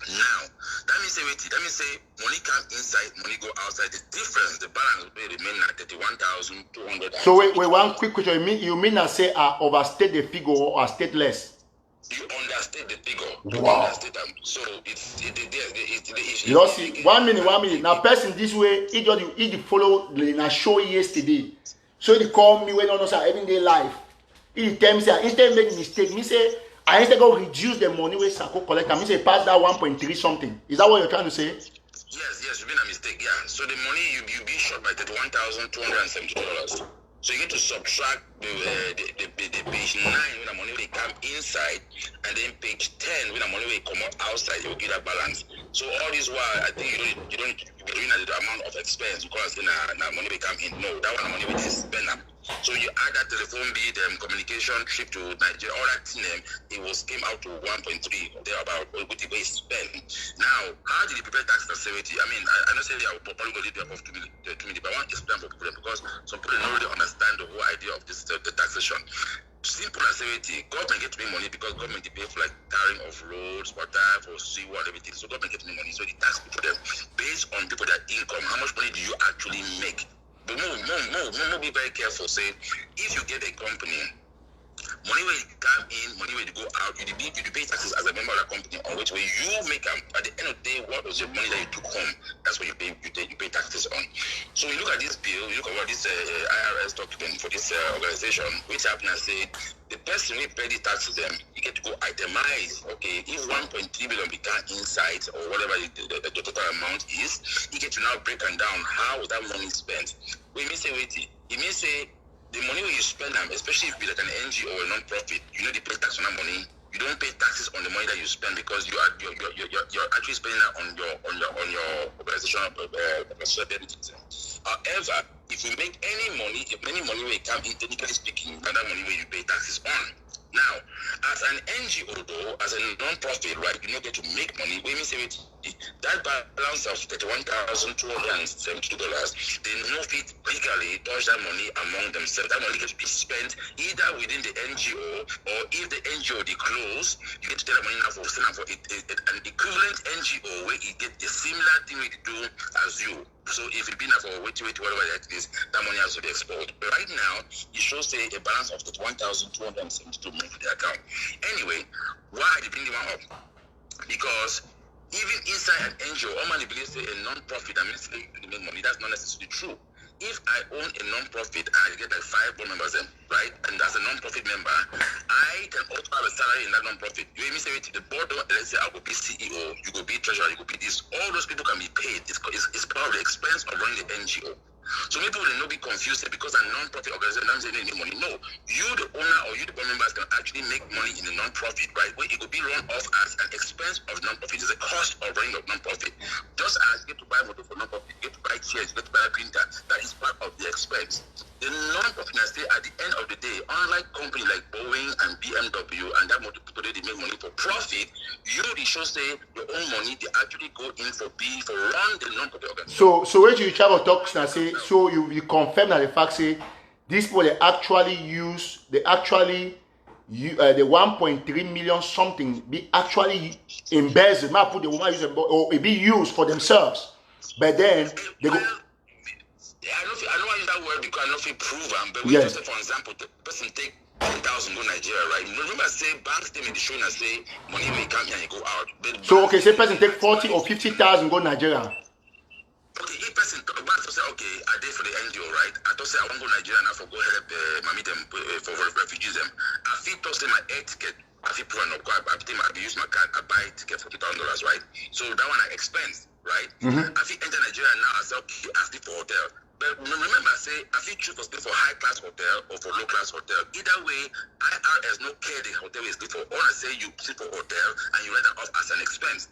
Now, that means say money come inside, money go outside. The difference, the balance will remain at 31,200. So wait, one quick question. You mean I say I overstate the figure or state less? You understate the figure. You wow. Understate them. So it's you don't see 1 minute. Now person this way, he follow the show yesterday. So he call me when on everyday life. He tell me say instead make mistake, me say I instead go reduce the money where Sako collect. I mean say pass that 1.3 something. Is that what you're trying to say? Yes, you've been a mistake. Yeah. So the money you be short by $31,270. So you get to subtract the page 9 when the money will come inside, and then page 10 when the money will come out outside. You will get a balance. So all this while I think you don't be doing the amount of expense because then money will come in. No, that one the money will spend them. So you add that telephone bill, communication trip to Nigeria, all that name, it was came out to 1.3 or thereabout. What the way spend. Now, how did you prepare tax facility? I mean, I don't say I will probably go a little bit above 2 minutes, but I want to explain for people because some people don't really understand the whole idea of this the taxation. Simple as government get me money because government they pay for like carrying of roads, water, for seawater, everything. So government get me money. So the tax people them based on people that income, how much money do you actually make? But no, be very careful. Say, if you get a company, money will come in, money will go out, you pay taxes as a member of the company on which way you make them. At the end of the day, what was your money that you took home? That's what you pay taxes on. So you look at this bill, you look at what this IRS document for this organization, which happen and say the person who pay the taxes them, you get to go itemize. Okay, if 1.3 billion become inside or whatever the total amount is, you get to now break them down how that money spent. When you say it means say the money when you spend them, especially if you're like an NGO or a non-profit, they pay tax on that money. You don't pay taxes on the money that you spend because you're actually spending that on your organizational benefits. However, if you make any money will come in, technically speaking, that money where you pay taxes on. Now, as an NGO though, as a non-profit, right, you don't get to make money. When we say that balance of $31,272, they know fit legally touch that money among themselves. That money gets to be spent either within the NGO or if the NGO they close, you get to take the money now for an equivalent NGO where you get a similar thing we do as you. So if it be now for whatever that is, that money has to be exported. But right now, it shows say a balance of $1,272 money for the account. Anyway, why they bring the one up? Because even inside an NGO, all money believes a non-profit that means they make money. That's not necessarily true. If I own a non-profit and I get like 5 board members, right, and as a non-profit member, I can also have a salary in that non-profit. You hear me say the board, let's say I will be CEO, you will be treasurer, you will be this. All those people can be paid. It's part of the expense of running the NGO. So people will not be confused because a non-profit organization doesn't make any money. No, you, the owner or you, the board members, can actually make money in the non-profit, right? Where it will be run off as an expense of non-profit. It's a cost of running of non-profit. Just as you get to buy motor for non-profit, you get to buy chairs, you get to buy a printer. That is part of the expense. The non-profit now say at the end of the day, unlike companies like Boeing and BMW and that motor people they make money for profit, you the show say your own money they actually go in for run the non-profit organization. So when you travel talks now say so you confirm that the fact say these people they actually the 1.3 million something be actually embezzled. Might put the woman use or it be used for themselves, but then they go. I don't want to use that word because I don't feel proven, but we just say, for example, the person take 10,000 go Nigeria, right? Remember, say bank statement is showing us say money will come here and go out. So okay, say person take 40 or 50,000 go Nigeria. Okay, if person bank say okay, I did for the NGO, right? I thought say I want to go Nigeria now for go help mommy them for refugees them. I feel to say my air ticket. I feel prove not go. I use my card. I buy ticket for $50,000, right? So that one I expense, right? I feel enter Nigeria now. I say okay, I sleep for hotel. But remember, I say, I feel choose to stay for high-class hotel or for low-class hotel. Either way, IRS no care the hotel is sleep for. All I say, you sleep for hotel and you write that off as an expense.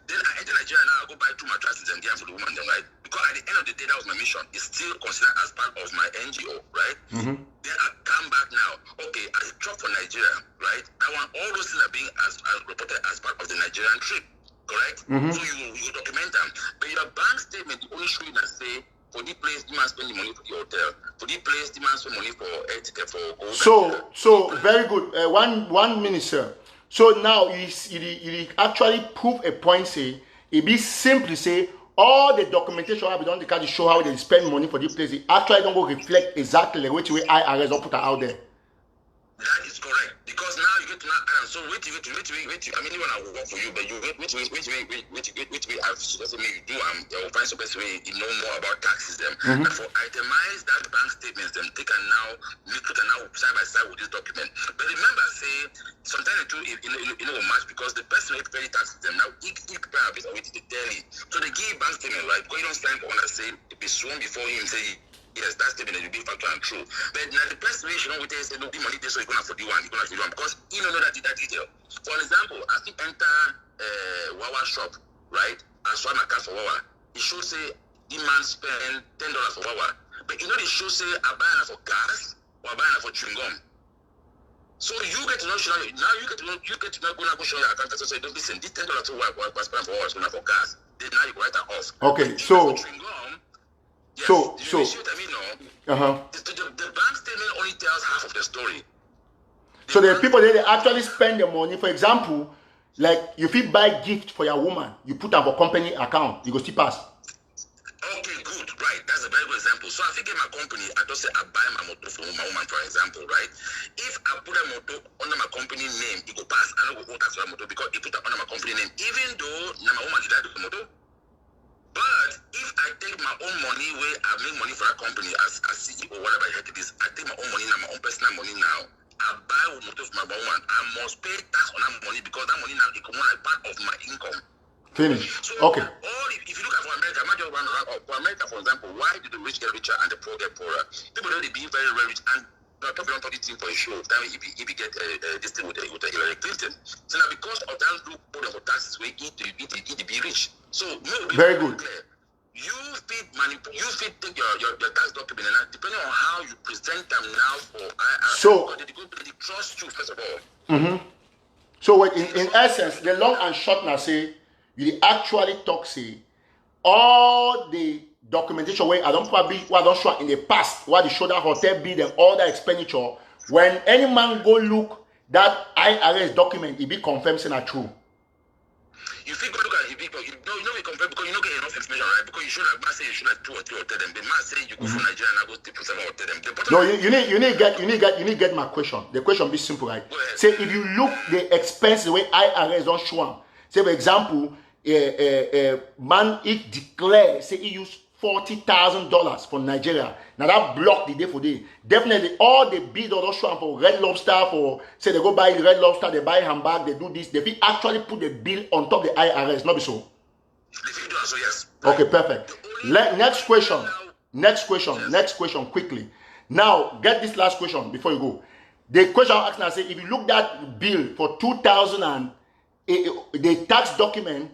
Then I enter Nigeria now, I go buy 2 mattresses and get for the woman, then, right? Because at the end of the day, that was my mission. It's still considered as part of my NGO, right? Then I come back now. Okay, I drop for Nigeria, right? That one, all those things are being as reported as part of the Nigerian trip, correct? So you document them. But your bank statement, the only show you that say, for the place, you must spend the money for the hotel. For the place, you must spend money for air ticket for gold. So very good. One minute, sir. So now you actually prove a point. Say it be simply say all the documentation have been done to show how they spend money for the place. It actually don't go reflect exactly which way IRS don't put it out there. That is correct. Because now you get to now so wait. I mean, when I work for you, but you which way I've suggested me you do you'll find some best way you know more about taxes them. And for itemize that bank statements them they can now side by side with this document. But remember say sometimes it know match because the person who pay taxes them now he prepare a bit of it to tell it. So they give bank statement, right? Because you don't stand on and say it be sworn before him say yes, that's the will be factual and true. But now the person you know with say no the money this so you're gonna for the one, because you don't know that detail. For example, I think enter Wawa shop, right? I saw my card for Wawa. It should say the man spend $10 for Wawa. But you know it should say I buy for gas or I buy for chewing gum. So you get to know now you get to know go now go show your account so say don't listen, this $10 to Wawa was spent for Wawa is for gas. Then now you go write that off. Okay, so yes, so you see what I mean, no? The bank statement only tells half of the story. So the people they actually spend the money. For example, like if you buy gift for your woman, you put them for company account, you go still pass. Okay, good, right. That's a very good example. So I think in my company, I just say I buy my motor for my woman, for example, right? If I put a motor under my company name, it go pass. I don't go tax for a motor because it put it under my company name, even though now my woman did that the motor. But if I take my own money where I make money for a company as CEO or whatever I it is, I take my own money now, my own personal money now, I buy a motor for my woman, I must pay tax on that money because that money now it comes like part of my income. Finish. So okay. If you look at for America, for America, for example, why do the rich get richer and the poor get poorer? People know they be very, very rich and not talking about this thing for a show. That way, if you get this thing with Hillary Clinton, so now because of that loophole of taxes, we eat to be rich. So no, very good. Clear. You fit take your tax document and depending on how you present them now for IRS, so they trust you first of all. So in essence, the long and short now say you actually talk say all the documentation where I don't show in the past where they show that hotel bill and all that expenditure. When any man go look that IRS document, it be confirmed saying true. You feel go look at it, people. You know we confirm because you don't get enough information, right? Because you should have say you should have 2 or 3 hotel them. The man say you go for Nigeria and I go to 7 hotel them. No, you need get my question. The question be simple, right? Say if you look the expense the way IRS don't show them. Say for example, man it declare say he use $40,000 for Nigeria. Now that block the day for day. Definitely all the bill don't show for Red Lobster for say they go buy Red Lobster, they buy hamburg, they do this. They actually put the bill on top of the IRS, not be so. So yes. Okay, perfect. Next question. Next question. Yes. Next question quickly. Now, get this last question before you go. The question I'm asking, I say, if you look at bill for 2000 the tax document,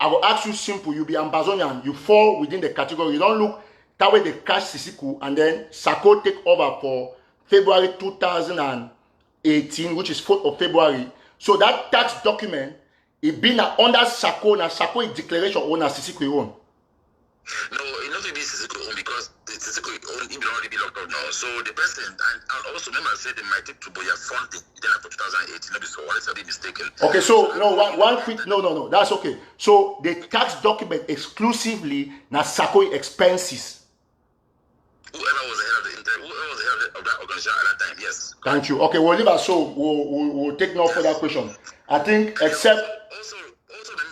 I will ask you simple. You be Ambazonian. You fall within the category. You don't look that way. They cash Sisiku and then Sako take over for February 2018, which is 4th of February. So that tax document, it been under Sako. Now Sako is declaration owner Sisiku own. No, it not to be Sisiku own because the Sisiku own it will already be locked up now. So the person and also remember I said they might take to buy funding then after 2018. Maybe so unless I'm mistaken. Okay, so no one quick no, that's okay. So the tax document exclusively na Sako expenses. Whoever was the head of that organization at that time, yes. Thank you. Okay, we'll leave it so we'll take no further question. I think except also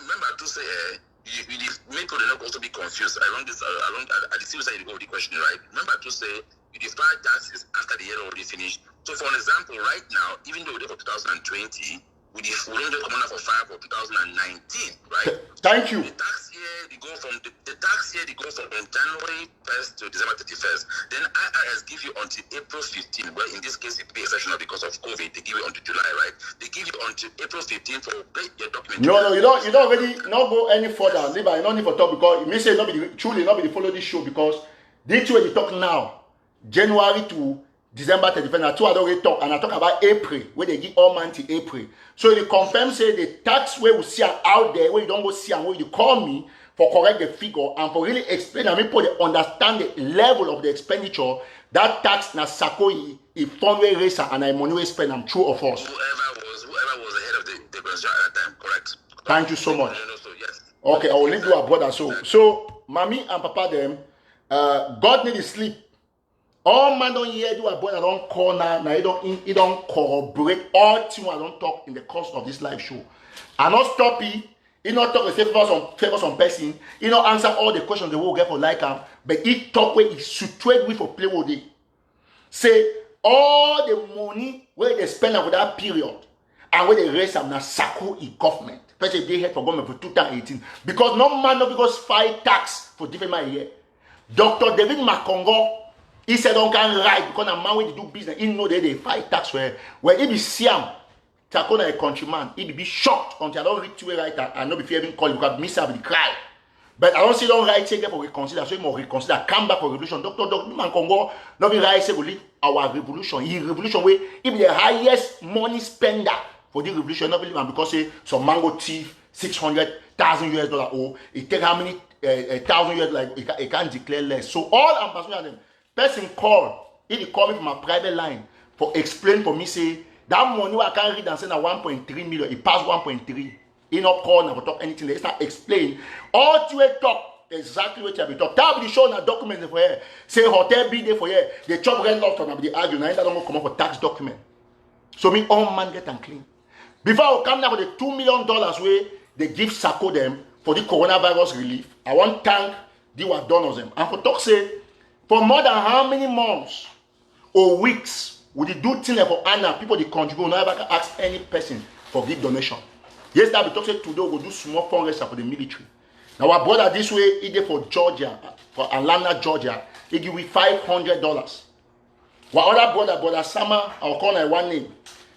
remember to say you make the not also be confused along at the civil side of the question, right? Remember to say you define taxes after the year already finished. So for an example, right now, even though we're for 2020, we don't just come on for 5 for 2019, right? Thank you. The tax year they go from January 1st to December 31st. Then IRS give you until April 15. Well, in this case, it be exceptional because of COVID. They give you until July, right? They give you until April 15 for your document. No, you don't really not go any further. Leave I don't need for talk because it may say nobody truly nobody follow this show because this way they talk now, January to December 31st. I already talk and I talk about April where they give all month to April. So they confirm say the tax where we see out there where you don't go see and where you call me for correct the figure and for really explain and people they understand the level of the expenditure. That tax na Sako a fund way racer and I money spend. I'm true or false. Whoever was the head of the organization at that time, correct? Thank you so much. So, yes. Okay, I will leave you a brother. So mommy and papa them, God need to sleep. All man don't hear you a brother don't call now. Now he don't corroborate all things I don't talk in the course of this live show. I not stop it. He not talk the favors on person. He not answer all the questions they will get for like him. But he talk where he situate with for play with it. Say all the money where they spend over that period and where they raise them now Sako in government. Especially they head for government for 2018. Because no man no because fight tax for different man here. Dr. David Makongo, he said don't can write because a man when they do business, he know that they fight tax where he be Siam. Takona a countryman, he be shocked until I don't read to a writer and not be fearing call because miss have the cry. But I don't see don't write say for reconsider, so he more reconsider, come back for revolution. Dr. Man Congo, not be right say we leave our revolution. He revolution way he be the highest money spender for the revolution, not believe because say some mango thief, $600,000 or he take how many $1,000 like he can't declare less. So all Ambazonia them person call, he call me from a private line for explain for me say that money I can't read and say now 1.3 million, it passed 1.3. He not call now talk anything. They start explain. All to talk exactly what you have been talk. That will be shown a document for here. Say hotel be there for here. They chop rent off and they argue. Now that don't come up for tax document. So me all man get and clean. Before I come now for the $2 million way they give Sako them for the coronavirus relief. I want thank the what donors them. And for talk say for more than how many months or weeks would they do things for Anna, people they contribute, never can ask any person for big donation. Yes, that we talk today we'll do small fundraiser for the military. Now our brother this way, he did for Georgia, for Atlanta, Georgia, he give me $500. Our other brother Sama, I'll call her one name.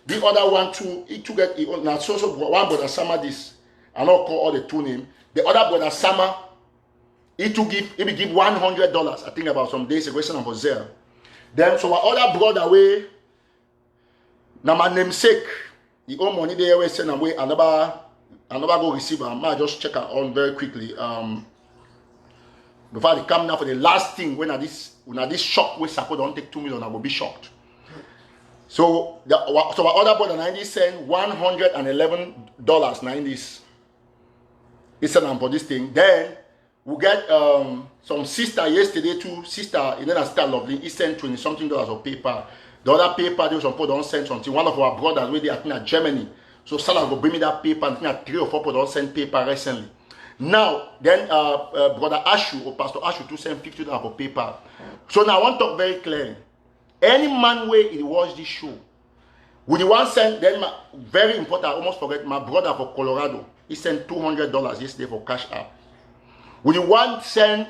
The other one too, he took it now so one brother Sama this, and I'll call all the two names. The other brother Sama, he give $100, I think about some days ago, and for Zell. Then so our other brother way, now my namesake, the own money they always send away, I never go receive. I might just check out on very quickly. Before they come now for the last thing, when this shock with Sako don't take 2 million, I will be shocked. So our other brother 90 sent $111 90s. He sent for this thing. Then we get some sister yesterday too. Sister, and then a sister lovely. He sent $20 something of paper. The other paper, they some people don't send something. One of our brothers, where they are in Germany. So Salah will bring me that paper. And 3 or 4 people don't send paper recently. Now, then brother Ashu or Pastor Ashu to send $50 for paper. So now I want to talk very clearly. Any man way he watch this show, would you want send? Then very important. I almost forget my brother for Colorado. He sent $200 yesterday for cash app. Would you want send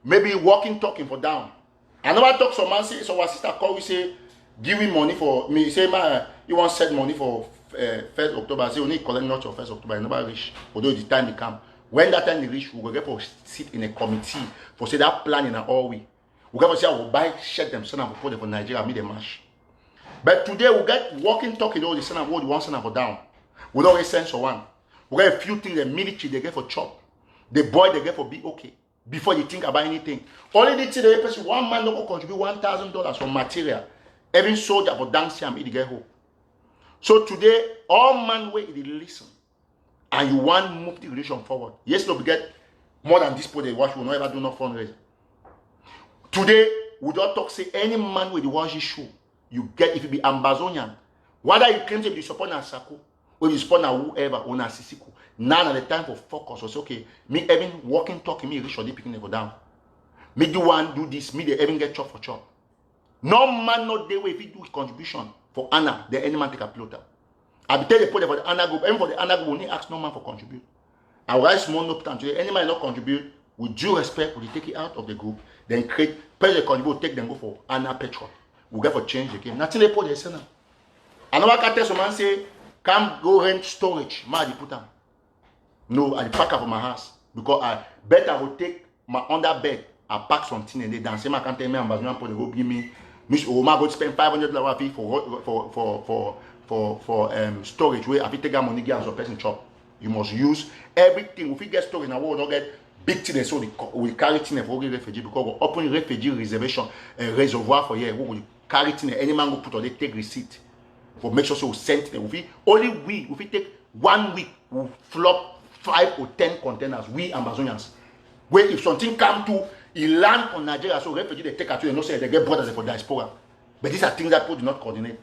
maybe walking, talking for down. I never talk some man say, so our sister call, we say, give me money for me. Say, man, you want to set money for 1st October. I say, you need to collect not your 1st October. I never reach. Although the time it come. When that time they reach, we will get for sit in a committee for say that plan in all way. We get for say, I will buy, shut them, send them for them for Nigeria, meet the march. But today we get walking, talking, all the send them, the one send them for down. We don't get sense for one. We get a few things, the military, they get for chop. The boy, they get for be okay. Before you think about anything. Only the thing the person, one man don't contribute $1,000 for material. Every soldier for dance him, it get home. So today, all man way they listen. And you want to move the relation forward. Yes, no, we get more than this point they watch, we will not ever do no fundraising. Today, we don't talk, say any man with the watch this show, you get if you be Ambazonian. Whether you claim to be support na Sako, or you support na whoever, or na Sisiko. Now at the time for focus, so say, okay, me even walking, talking, me reach or picking they go down. Me do one, do this, me they even get chop for chop. No man not the way if you do contribution for Anna, the any man take a plotter. I be tell you put for the Anna group, even for the Anna group, we need ask no man for contribute. I will write small note today. Any man not contribute, with due respect, we take it out of the group, then create, pay the contribute, take them go for Anna petrol. We get for change again. Nothing they put the center. Another can tell someone say, come go rent storage, ma put them. No, I pack up for my house because I bet I will take my under bed. I pack something and they dance. I can't tell me Ambazonia for the go give me. Miss Oma go spend $500 fee for storage. Where if you take that money, give us a person chop. You must use everything. If you get storage in the world, don't get big things. So we carry things for refugee because we open refugee reservation reservoir for here. We will carry things. Any man go put on they take receipt for make sure so we send them. If we take 1 week, we flop 5 or 10 containers, we Ambazonians. Where if something come to a land on Nigeria, so refugees they take at you and not say they get brothers for diaspora. But these are things that people do not coordinate.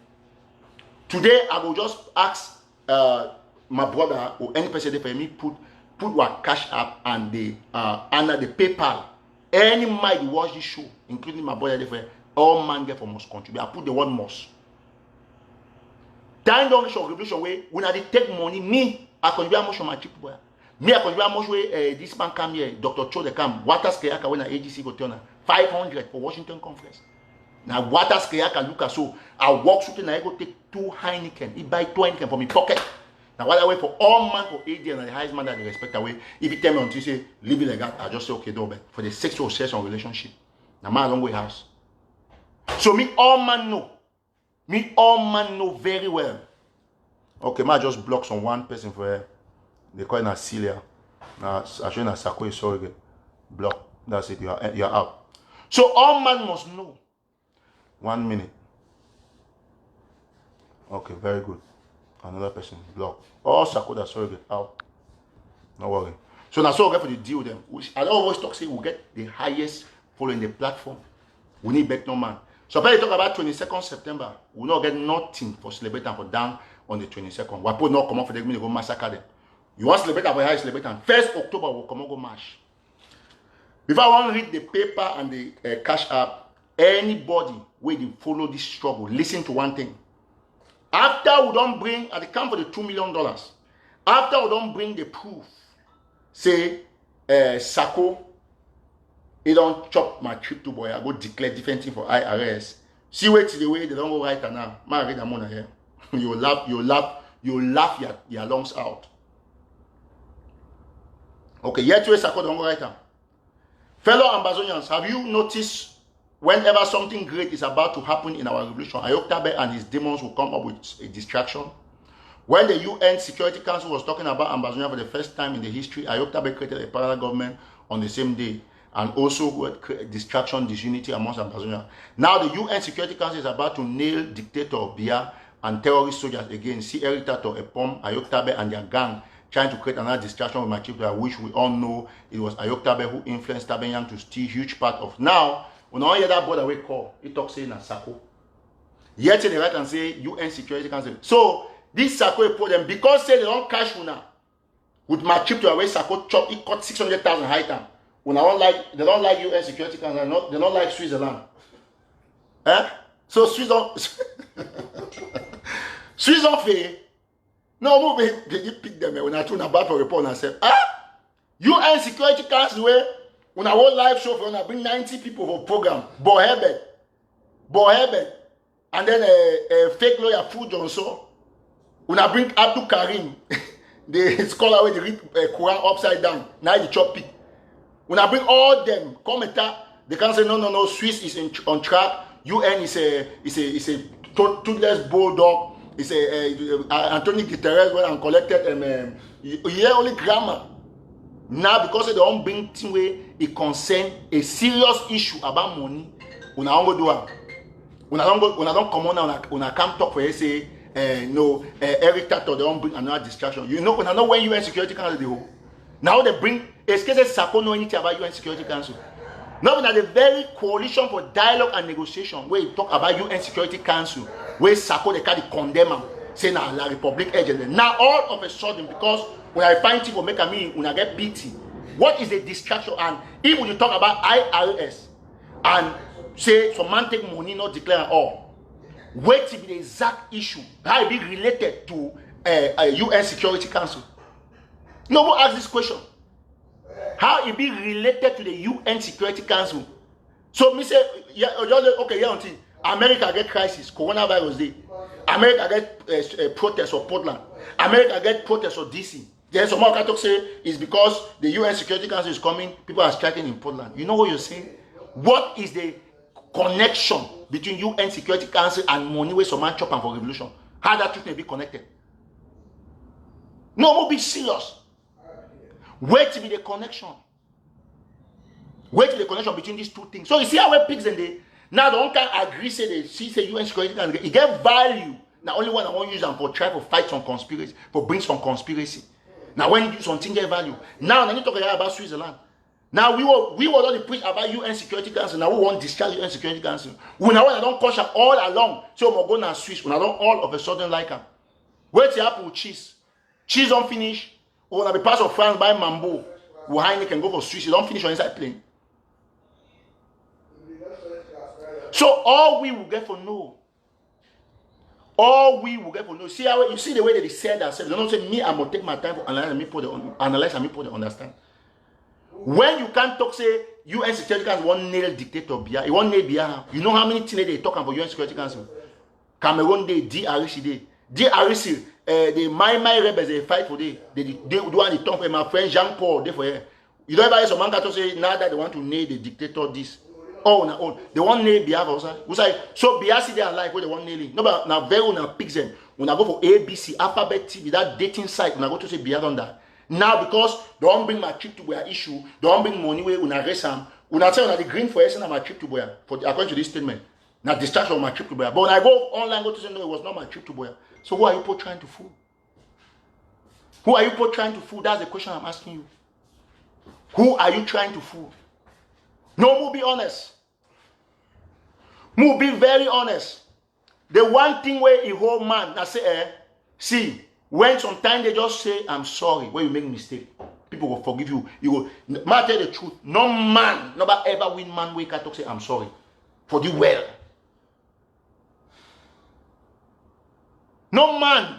Today I will just ask my brother or any person for me put what cash app and the under the PayPal. Any might watch this show, including my brother for all man get for must contribute. I put the word must. Time don't show revolution way when I take money, me I contribute much on my cheap boy. Me I contribute much way this man come here, Dr. Cho they come, Waters Kayaka when AGC go turn 500 for Washington conference. Now Waters Kayaka look at so I walk something I go take 2 Heineken. He buy 2 Heineken for me pocket. Now what I wait for all man for AD and the highest man that they respect away. If you tell me until you say leave it like that, I just say okay, no, but for the sexual session relationship. Now man long way house. So me all man know very well. Okay, I just block some one person for they call it Celia. Now I show you Sako is sorry. Block. That's it. You're out. So all man must know. 1 minute. Okay, very good. Another person block. All Sako that's sorry out. No worry. So now so we get for the deal with them. I always talk say we get the highest following the platform. We need back no man. So when you talk about 22nd September, we will not get nothing for celebrating for down on the 22nd. We put not come out for them to go massacre them. You want to celebrate for high celebrating. 1st October will come and go march. Before I want to read the paper and the cash app, anybody where they follow this struggle, listen to one thing. After we don't bring, at the camp for the $2 million, after we don't bring the proof, say Sako, he don't chop my crypto boy. I go declare different thing for IRS. See wait till the way they don't go right now. Man, read the money here. You laugh your lungs out. Okay, yet you Sako don't go right now. Fellow Ambazonians, have you noticed whenever something great is about to happen in our revolution, Ayoktabe and his demons will come up with a distraction? When the UN Security Council was talking about Ambazonia for the first time in the history, Ayoktabe created a parallel government on the same day. And also distraction, disunity amongst Ambazonia. Now the UN Security Council is about to nail dictator Biya and terrorist soldiers again. See Eric Tataw, Epom, Ayoktabe and their gang trying to create another distraction with my chief, which we all know it was Ayoktabe who influenced Tabenyang to steal huge part of. Now, when I hear that brother we call, he talks saying Sako. Yet in the right and say UN Security Council. So this Sako put them because say they don't cash una with my chip to away Sako chop, it cut 600,000 high time. When they don't like UN Security Council, they don't like Switzerland. So Swiss don't Swiss don't fail. No, they pick them when I turn about for report and say, UN Security Council where When I whole live show for I bring 90 people for program. Bohebet, and then a fake lawyer Fu Johnson. When I bring Abdul Karim, the scholar where they read Quran upside down. Now you chop it. When I bring all them commenter, they can say no. Swiss is on track. UN is a toothless bulldog. It's a Anthony Guterres when I'm collected and you hear only grammar. Now because they don't bring thing where it concern a serious issue about money, when I don't go do it. When I don't come on now, when I come talk for you say no, every Tataw they don't bring another distraction. You know, when I know when UN Security Council they hold. Now they bring, especially Sako know anything about UN Security Council. Now when the very coalition for dialogue and negotiation where you talk about UN Security Council, where Sako they can't condemn them, say now La Republic agent. Now all of a sudden, because when I find people make a me, when I get pity, what is the distraction? And if you talk about IRS and say some man take money not declare at all, wait to be the exact issue, how it be related to a UN Security Council. No one ask this question. How it be related to the UN Security Council? So me say, yeah, okay, yeah, until America get crisis, coronavirus day. America get protest of Portland. America get protest of DC. Then some more talk say it's because the UN Security Council is coming. People are striking in Portland. You know what you're saying? What is the connection between UN Security Council and money where some man chop and for revolution? How that two may be connected? No, more be serious. Wait to be the connection. Wait to the connection between these two things. So you see how it picks and they now the one can agree say they see say UN Security Council it get value. Now only one I want to use them for try to fight some conspiracy, for bring some conspiracy. Now when you do something get value. Now I need to talk about Switzerland. Now we were already preach about UN Security Council. Now we want to discharge UN Security Council. When I don't caution all along, so we're going to Swiss. When I don't all of a sudden like them. Wait to happen with cheese. Cheese don't finish. Or when I be part of France by Mambo, Wuhan can go for Swiss. You don't finish on inside plane. So all we will get for no. All we will get for no. See how you see the way they said themselves. They don't say me. I'm gonna take my time for analyze and me put the understand. When you can't talk say UN Security Council one nail dictator Bia, you want nail Bia. You know how many things they talk about UN Security Council? Cameroon day, DRC day, DRC. The my rebels they fight for they do want to talk for my friend Jean Paul they for here. You don't ever hear some man to say now that they want to nail the dictator this. Oh no, they want nail Bia also. We say so Bia see their life where they want nailing. No, but now very now picks them. When I go for ABC alphabet TV that dating site when I go to say Bia on that. Now because they don't bring my trip to where issue, they don't bring money where when I raise them. When I tell you the green for essence my trip to where for according to this statement. Now distraction of my trip to where. But when I go online go to say no, it was not my trip to where. So who are you people trying to fool? Who are you people trying to fool? That's the question I'm asking you. Who are you trying to fool? No, move be honest. Move be very honest. The one thing where a whole man that say, see, when sometimes they just say, I'm sorry, when you make a mistake, people will forgive you. You will, man tell the truth. No man, nobody ever win man wake up say, I'm sorry. For the well. No man.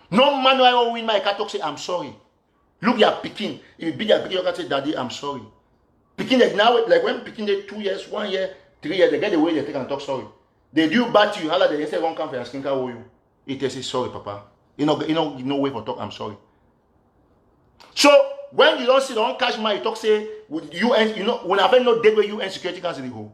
No man will ever win my cat say, I'm sorry. Look your Pekin. If you beat your Pekin, you can say, Daddy, I'm sorry. Pekin, like now, like when Pekin, they 2 years, 1 year, 3 years, they get the way they take and talk sorry. They do bad to you, how they say, won't come for your skin, how you? It say, sorry, Papa. You know, no way for talk, I'm sorry. So, when you don't see, don't catch my talk, say, with UN, you know, when I have no date where UN Security Council, they go.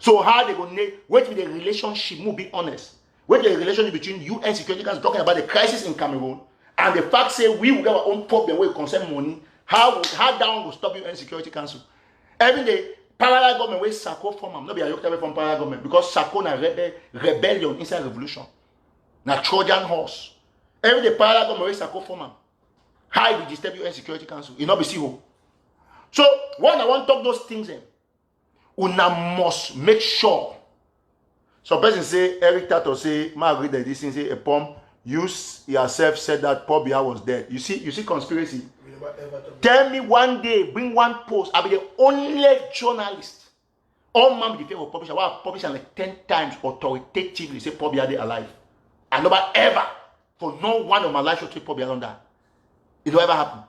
So, how they go, wait with the relationship, move be honest. Wait the relationship between UN Security Council talking about the crisis in Cameroon and the fact say we will get our own problem where it concern money. How that one will stop UN Security Council? Every day, parallel government where Sako from not be a away from parallel government because Sako na rebellion inside revolution. Na Trojan horse. Every day parallel government where Sako from how we disturb UN Security Council. It not be see who. So when I want to talk those things, una must make sure. Some person say, Eric Tataw say, ma agree that this thing say a poem. You yourself said that Paul Biya was dead. You see conspiracy. Tell me one day, bring one post. I'll be the only journalist. All man be the favor publisher. Well, publish like 10 times authoritatively say Paul Biya alive. And nobody ever, for no one of my life should take Paul Biya on that. It will ever happen.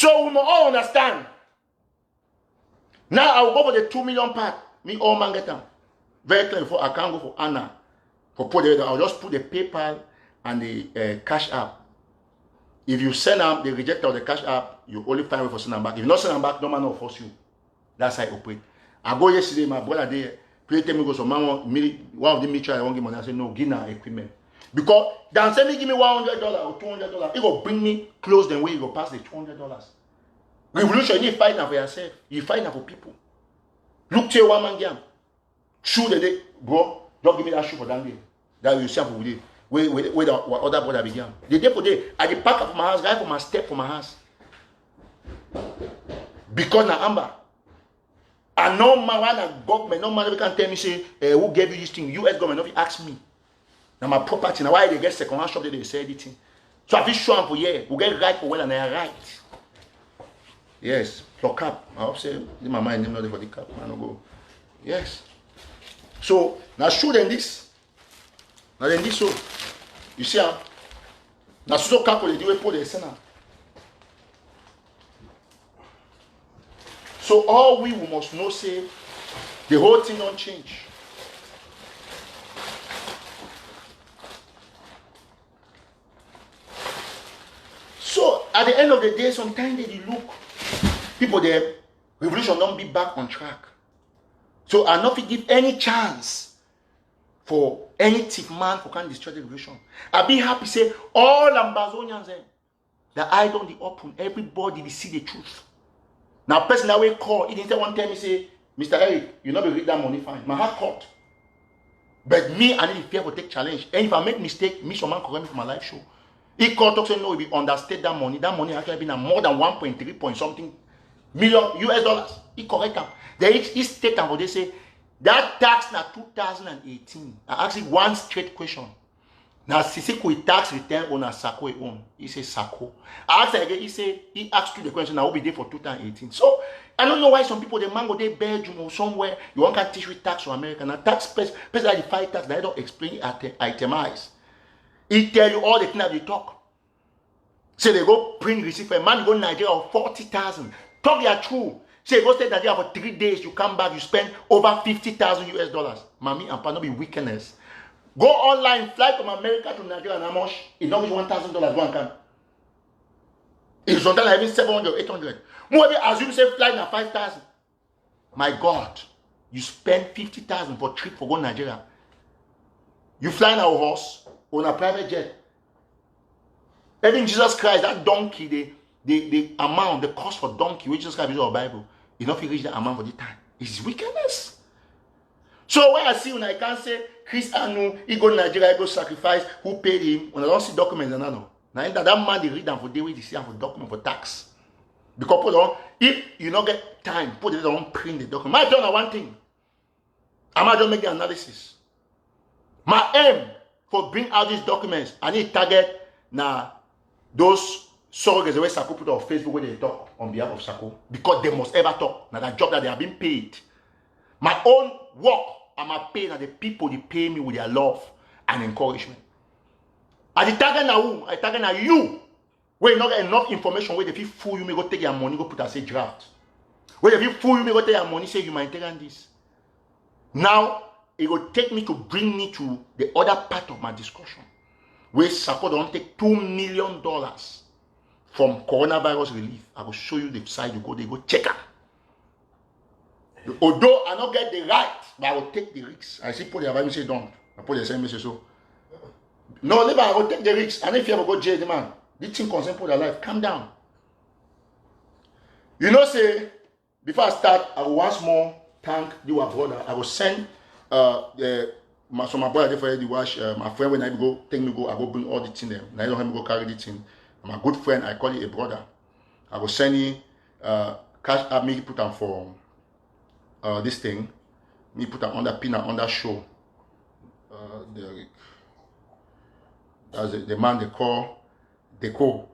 So we must all understand. Now I will go for the 2 million part. Me all man get them. Very clear before I can't go for Anna. For put it, I'll just put the PayPal and the Cash App. If you send them, they reject the Cash App, you only find way for send them back. If you not send them back, no man will force you. That's how I operate. I go yesterday, my brother there, play tell me go so man one of the mutual I won't give money. I say no, give now equipment. Because then say me give me $100 or $200, it will bring me close the way you go pass the $200. Revolution, you fight now for yourself. You fight now for people. Look to your one man game. Shoot the day, bro. Don't give me that shoe for that day. That you see for the where the other brother began. The day for day, I the pack up my house, guy for my step for my house. Because na Amber. And no man, when a government, no man can tell me say, who gave you this thing? US government, no, ask me. Now my property, now why they get second hand shop they say anything. So I feel sure for yeah, we get right for well and I right. Yes, for cap. I hope say my mind not for the cap. I no go. Yes. So now show them this. Now then this so you see how now so cap they do put the center. So all we must know say the whole thing don't change. So at the end of the day, sometimes they look people the revolution don't be back on track. So I not give any chance for any thief man who can destroy the revolution. I be happy say all Ambazonians the eye on the open, everybody will see the truth. Now person that will call, he didn't one time me say, Mr. Eric, you not be read that money fine. My heart caught. But me, I need to fear for take challenge. And if I make mistake, me some man correct me for my live show. He called talk say no, he understate that money. That money actually been more than 1.3 point something million US dollars. He correct them. He state and they say that tax na 2018. I ask you one straight question. Now Sisiko tax return on a Sako own. He say Sako. I ask again, he asked you the question, I will be there for 2018. So I don't know why some people they mango they Belgium or somewhere you want to teach with tax for America. Now tax space like the five tax, they don't explain it itemize. He tell you all the things that they talk. Say they go print receipt for a man go to Nigeria of 40,000. Talk your true. Say go stay in Nigeria for 3 days, you come back, you spend over 50,000 US dollars. Mommy and Pano be wickedness. Go online, fly from America to Nigeria and how much? It's not $1,000 go and come. It's sometimes having 700, 800. Maybe assume say fly now 5,000. My God, you spend 50,000 for trip for go to Nigeria. You fly now a horse on a private jet. Even Jesus Christ, that donkey, the amount, the cost for donkey, which Jesus Christ is our Bible, you not reach that amount for the time. It's wickedness. So when I see when I can't say Chris Anu, he go to Nigeria, he go sacrifice, who paid him? When I don't see documents, I don't know. Now that man they read them for day they see them for document for tax. Because put on, if you not get time, put it on print the document. My turn on one thing. I might just make the analysis. My aim for bring out these documents, I need target now those surrogates the way Sako put on Facebook where they talk on behalf of Sako. Because they must ever talk. Now that job that they have been paid. My own work and my pay and the people they pay me with their love and encouragement. I target now who? I target now you. Where you not get enough information where if you fool you may go take your money, go put as a draft. Where if you fool you may go take your money, say you might take on this. Now it will take me to bring me to the other part of my discussion. Where Sako don't take $2 million from coronavirus relief. I will show you the side you go, they go check out. Although I not get the right, but I will take the risks. I see Paul the say don't. I put the same message so. No, never I will take the risks. And if you ever go jail, the man, this thing concern for their life. Calm down. You know, say before I start, I will once more thank you, brother. I will send my brother for the wash. My friend when I go take me go, I go bring all the thing them. I don't have to go carry the thing. My good friend, I call it a brother. I will send you cash app me put them for. This thing, me put on under pin and under show. That's the man they call Deco.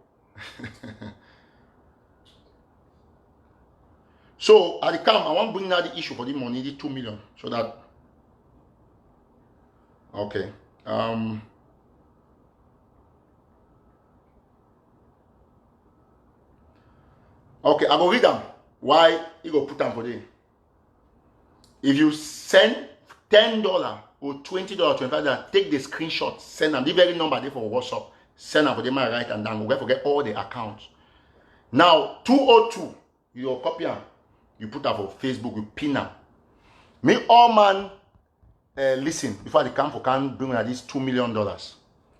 So at the camp, I want to bring out the issue for the money, the 2 million, so that okay. Okay, I go read them. Why you go put them for them? If you send $10 or $20, $25, take the screenshot, send them. The very number there for WhatsApp. Send them for them, right and down. We'll forget all the accounts. Now, 202, you copy them. You put that for Facebook, you pin them. Me all man listen before they come for can bring like this $2 million.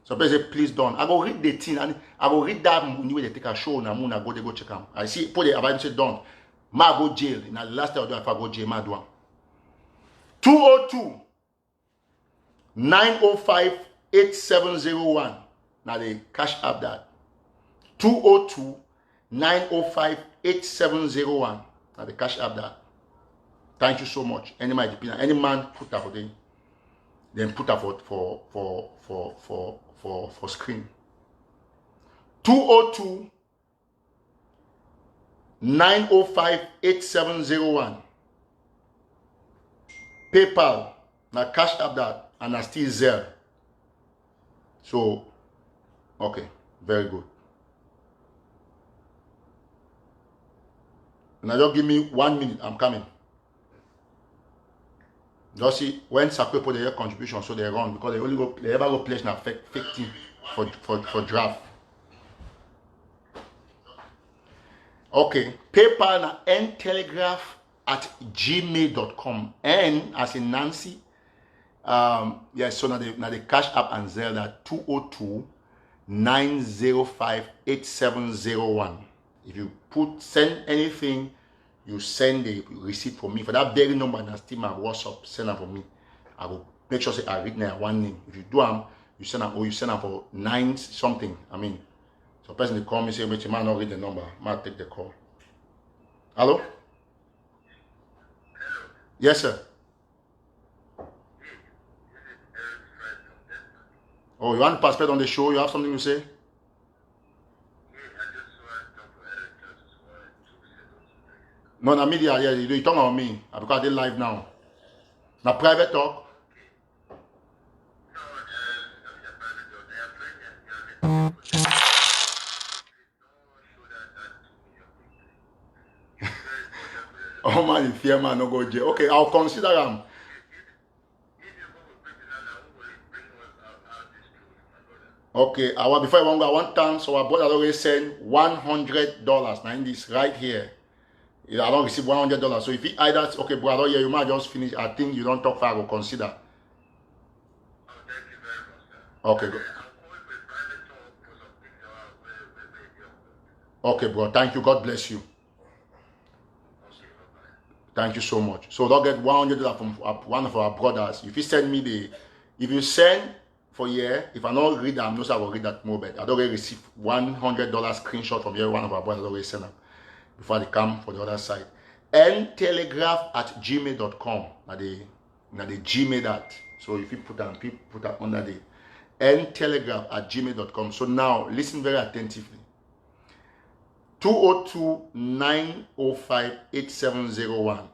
So say, please don't. I go read the thing and I go read that when they take a show and I go they go check them. I see put the about say don't. Ma go jail. Now the last time I do if I go jail, ma do. 202 905 8701. Now they cash up that. 202 905 8701. Now they cash up that. Thank you so much. Any man put that for them. Then put that for screen. 202 905 8701. PayPal. Now cash up that and I still there. So okay, very good. Now just give me 1 minute. I'm coming. Just see when Sako put their contribution, so they run because they ever go place now fake team for draft. Okay, PayPal na ntelegraph@gmail.com. N as in Nancy. Yes, so now the cash app and Zelle that 202 905 8701. If you send anything, you send the receipt for me for that very number and still my WhatsApp. Send them for me. I will make sure say I read now one name. If you do them, you send them or you send them for 9 something. I mean, so person they call me say, "But you might not read the number." Might take the call. Hello? Hello. Yes, sir. Oh, you want to participate on the show? You have something to say? No, na media, yeah, you talk about me because they live now. Na private talk. Oh man, if fear man no go jail. Okay, I'll consider them. Okay, before I want to go one time, so I bought already send $100. Now in this right here. I don't receive $100. So if you either okay, brother, yeah, you might just finish. I think you don't talk far. I will consider. Oh, thank you very much, sir. Okay, good. Okay, bro. Thank you. God bless you. Okay, bye-bye. Thank you so much. So don't get $100 from one of our brothers. If you send me if you send for if I don't read them, I will read that more. But I don't receive $100 screenshot from one of our brothers. I already send them before they come for the other side. ntelegraph@gmail.com. Now the Gmail that. So if you put that under the ntelegraph@gmail.com. So now listen very attentively. 202 905 8701.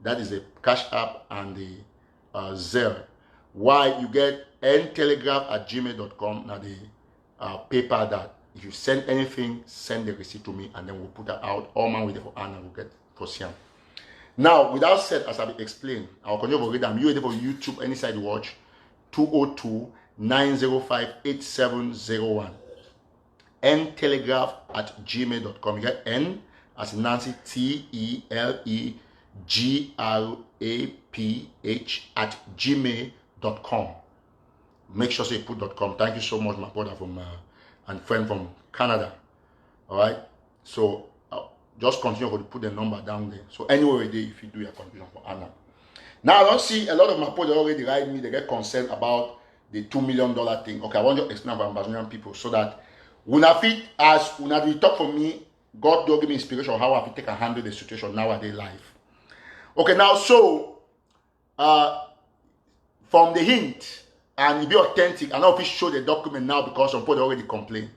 That is the Cash App and the Zelle. Why you get ntelegraph@gmail.com. Now the PayPal that. If you send anything, send the receipt to me and then we'll put that out. All man with it for Anna will get for Siam. Now, without said, as I explained, I'll continue to read them. You ready for YouTube, any side you watch, 202 905 8701. ntelegraph@gmail.com. You get N as in Nancy, TELEGRAPH@gmail.com. Make sure you put .com. Thank you so much, my brother from and friend from Canada. All right. So just continue to put the number down there. So anyway, if you do your contribution for Anna. Now I don't see a lot of my people already write me. They get concerned about the $2 million thing. Okay, I want to explain about Ambazonian people so that when I fit as when I talk for me, God will give me inspiration on how I take and handle the situation nowadays life. Okay, now so from the hint. And it be authentic. And I'll show the document now because some people already complain.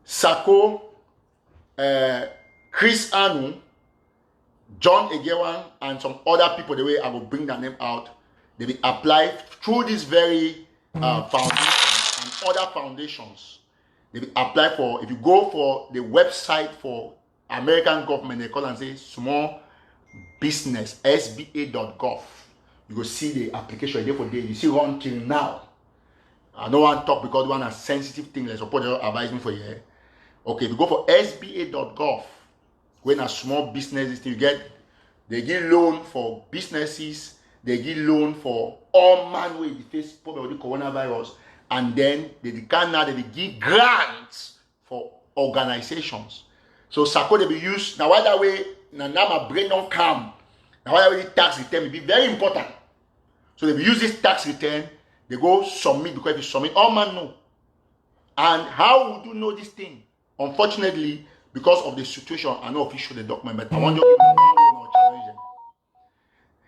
Sako, Chris Anu, John Egewan, and some other people, the way I will bring their name out, they will apply through this very foundation and other foundations. They will apply for, if you go for the website for American government, they call and say small business, sba.gov. You go see the application there for day. You see run till now. I don't want to talk because one a sensitive thing. Let's support you advise me for you. Okay, if you go for sba.gov, when a small business you get, they give loan for businesses, they give loan for all man way the face problem with the coronavirus, and then they can now they give grants for organizations. So Sako they be used now. Why that way? Now my brain don't come. Now why that way the tax return will be very important. So they use this tax return, they go submit, because if you submit, all man know. And how would you know this thing? Unfortunately, because of the situation, I know official the document, but I want you to give them one way or challenge them.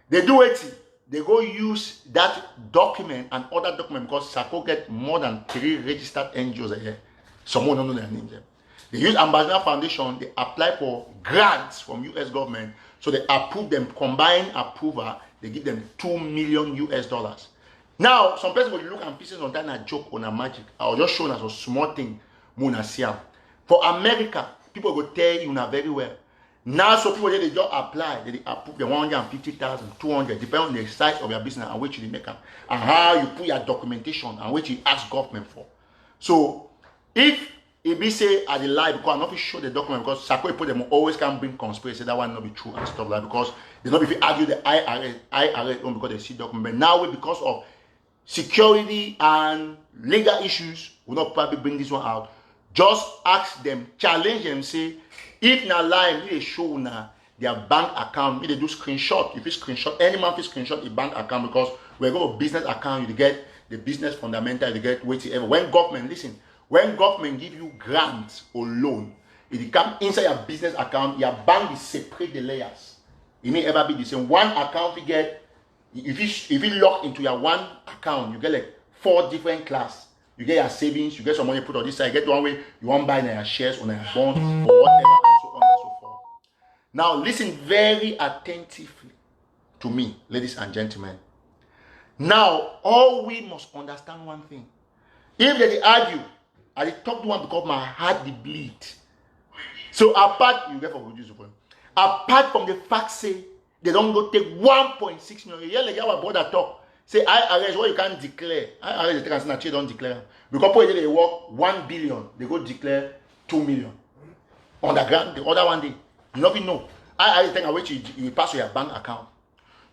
They do it, they go use that document and other document, because Sako get more than 3 registered NGOs a year. Someone don't know their names. They use Ambazonia Foundation, they apply for grants from US government, so they approve them, combine approval, they give them $2 million. Now, some person will look and pieces on that a joke on a magic. I was just showing us a small thing. For America, people will tell you very well. Now, so people they just apply, they approve the 150,000, 200, depending on the size of your business and which you make them, and how you put your documentation and which you ask government for. So, if it be say at the lie, because I'm not sure the document, because Sako put them always can bring conspiracy, that one not be true and stuff like that, because they not if you argue the IRS on because they see document. But now, because of security and legal issues, will not probably bring this one out. Just ask them, challenge them, say, if na lie, they show na their bank account, they do screenshot. If you screenshot, any man will screenshot a bank account, because we go to business account, you get the business fundamental, you get whatever. When government, listen, when government give you grants or loan, if you come inside your business account, your bank is separate the layers. It may ever be the same. One account you get, if you log into your one account, you get like 4 different classes. You get your savings, you get some money put on this side, you get one way you want to buy your shares on your bonds or whatever, and so on and so forth. Now listen very attentively to me, ladies and gentlemen. Now all we must understand one thing. If they argue, I talk to one because my heart they bleed. So apart, you get for produce apart from the fact say they don't go take 1.6 million. Yeah, like our brother talk. Say IRS, what you can't declare. IRS they can say don't declare. Because people they work 1 billion, they go declare 2 million. On the ground, the other one day, you don't even know. IRS think which you pass to your bank account.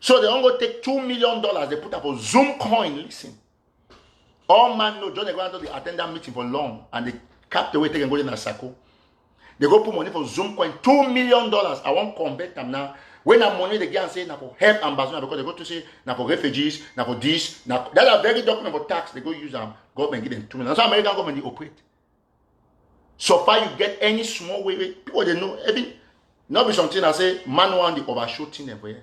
So they don't go take $2 million, they put up a Zoom coin. Listen. All man know John they go to the attend that meeting for long and they cap the way they can go in a Sako. They go put money for Zoom coin, $2 million. I won't convert them now. When that money they get and say now for help Ambazonia, because they go to say now for refugees, now for this, now that's a very document for tax. They go use them, government give them $2 million. That's how American government they operate. So far you get any small way, people they know every not be something I say man want the overshooting them for you.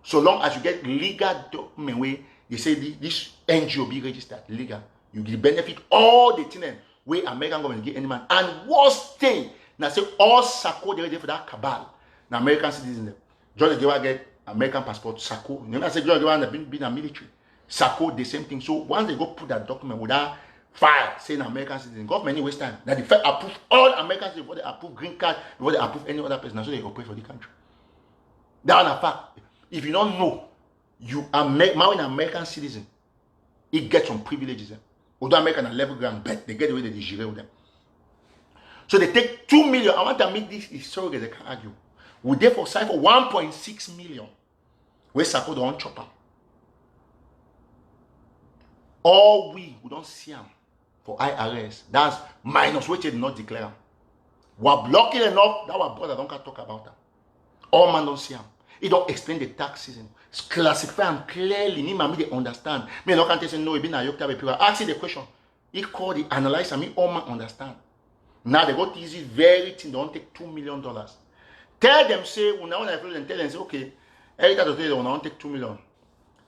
So long as you get legal document way, they say this NGO be registered legal, you will benefit all the things where American government get any man. And worst thing, now say all Sako they ready for that cabal. Now American citizens, John Gewa get American passport, Sako. Remember I said John Gewa been a military. Sako, the same thing. So once they go put that document with that file saying American citizen, government waste time. That the Fed approve all Americans before they approve green card, before they approve any other person. So they operate for the country. That one a fact. If you don't know, you are an American citizen, it gets some privileges. Although American level ground, but they get the way they jure with them. So they take 2 million. I want to make this historical they can argue. We therefore sign for 1.6 million. Where Sako don't chop up. All we don't see them for IRS. That's minus which they did not declare. We're blocking enough that our brother don't talk about that. All man don't see them. It don't explain the tax season. It's classify them clearly. Me they understand. Me no can't say no. It been a yoke people. Ask the question. He call the analyzer. Me all man understand. Now they got easy very thing. They don't take $2 million. Tell them say we now tell them say okay. Every time they say they want take 2 million.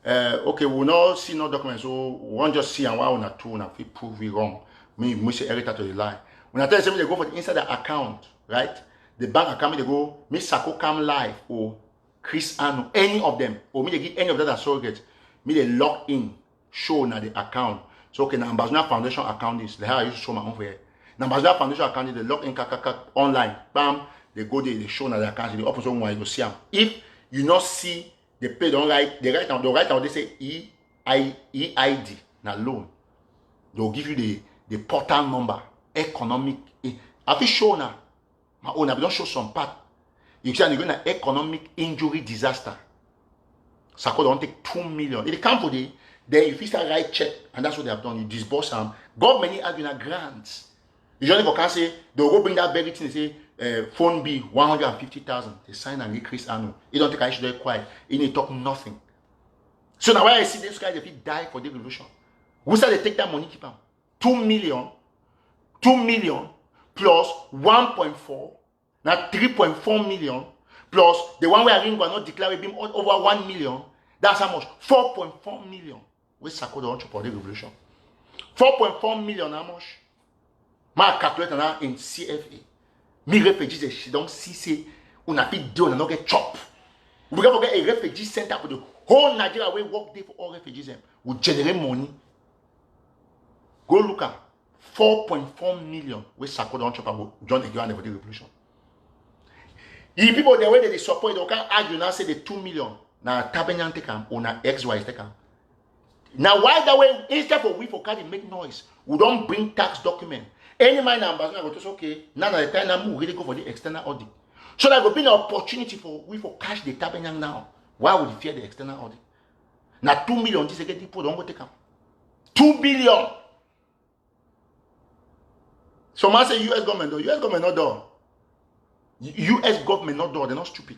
Okay, we not see no documents, so we won't just see and why we not two and we prove we wrong. Me say every time to the lie. When I tell them they go for the inside the account, right? The bank account they go, me Sako come live or Chris Anu, any of them, or me they give any of that as surrogate. Me they log in, show na the account. So okay, now Ambazonia Foundation account is the how I used to show my own for here. Now Ambazonia Foundation account is the log in online, bam. they go there, they show now their account, the opposite one you go see them. If you not see the pay, they write down, they say EID, now loan. They'll give you the portal number, economic. I feel show now. My own, I don't show some part. You see, you're going to economic injury disaster. Sako don't take 2 million. If they come for the, then you start write check, and that's what they have done. You disburse them. Government has been a grant. Usually, they can say they'll go bring that very thing. They say phone bill 150,000. They sign and increase annual. You don't take I should do it quiet. You need to talk nothing. So now when I see this guy, they die for the revolution. Who said they take that money, keep them? 2 million plus 1.4, now 3.4 million plus the one where I didn't not declare him over 1 million. That's how much? 4.4 million. We Sako the for the revolution. 4.4 million, how much? My calculator now in CFA. Me refugees, she don't see say una fit do and not get chop. We can get a refugee center for the whole Nigeria. We work there for all refugees. We generate money. Go look at 4.4 million. We Sako don't chop about John Egan for the revolution. If people the way they support, they can't argue now say the 2 million. Now Tabenyan take them or now XY take them. Now why that way? Instead of we for carry make noise, we don't bring tax document. Any man Ambazonia go to say okay. Now the time now we really go for the external audit. So that will be an opportunity for we for cash the Tabenyan now. Why would you fear the external audit? Now 2 million this again people don't go take them. 2 billion. So man say US government though. US government not done. US government not done. They're not stupid.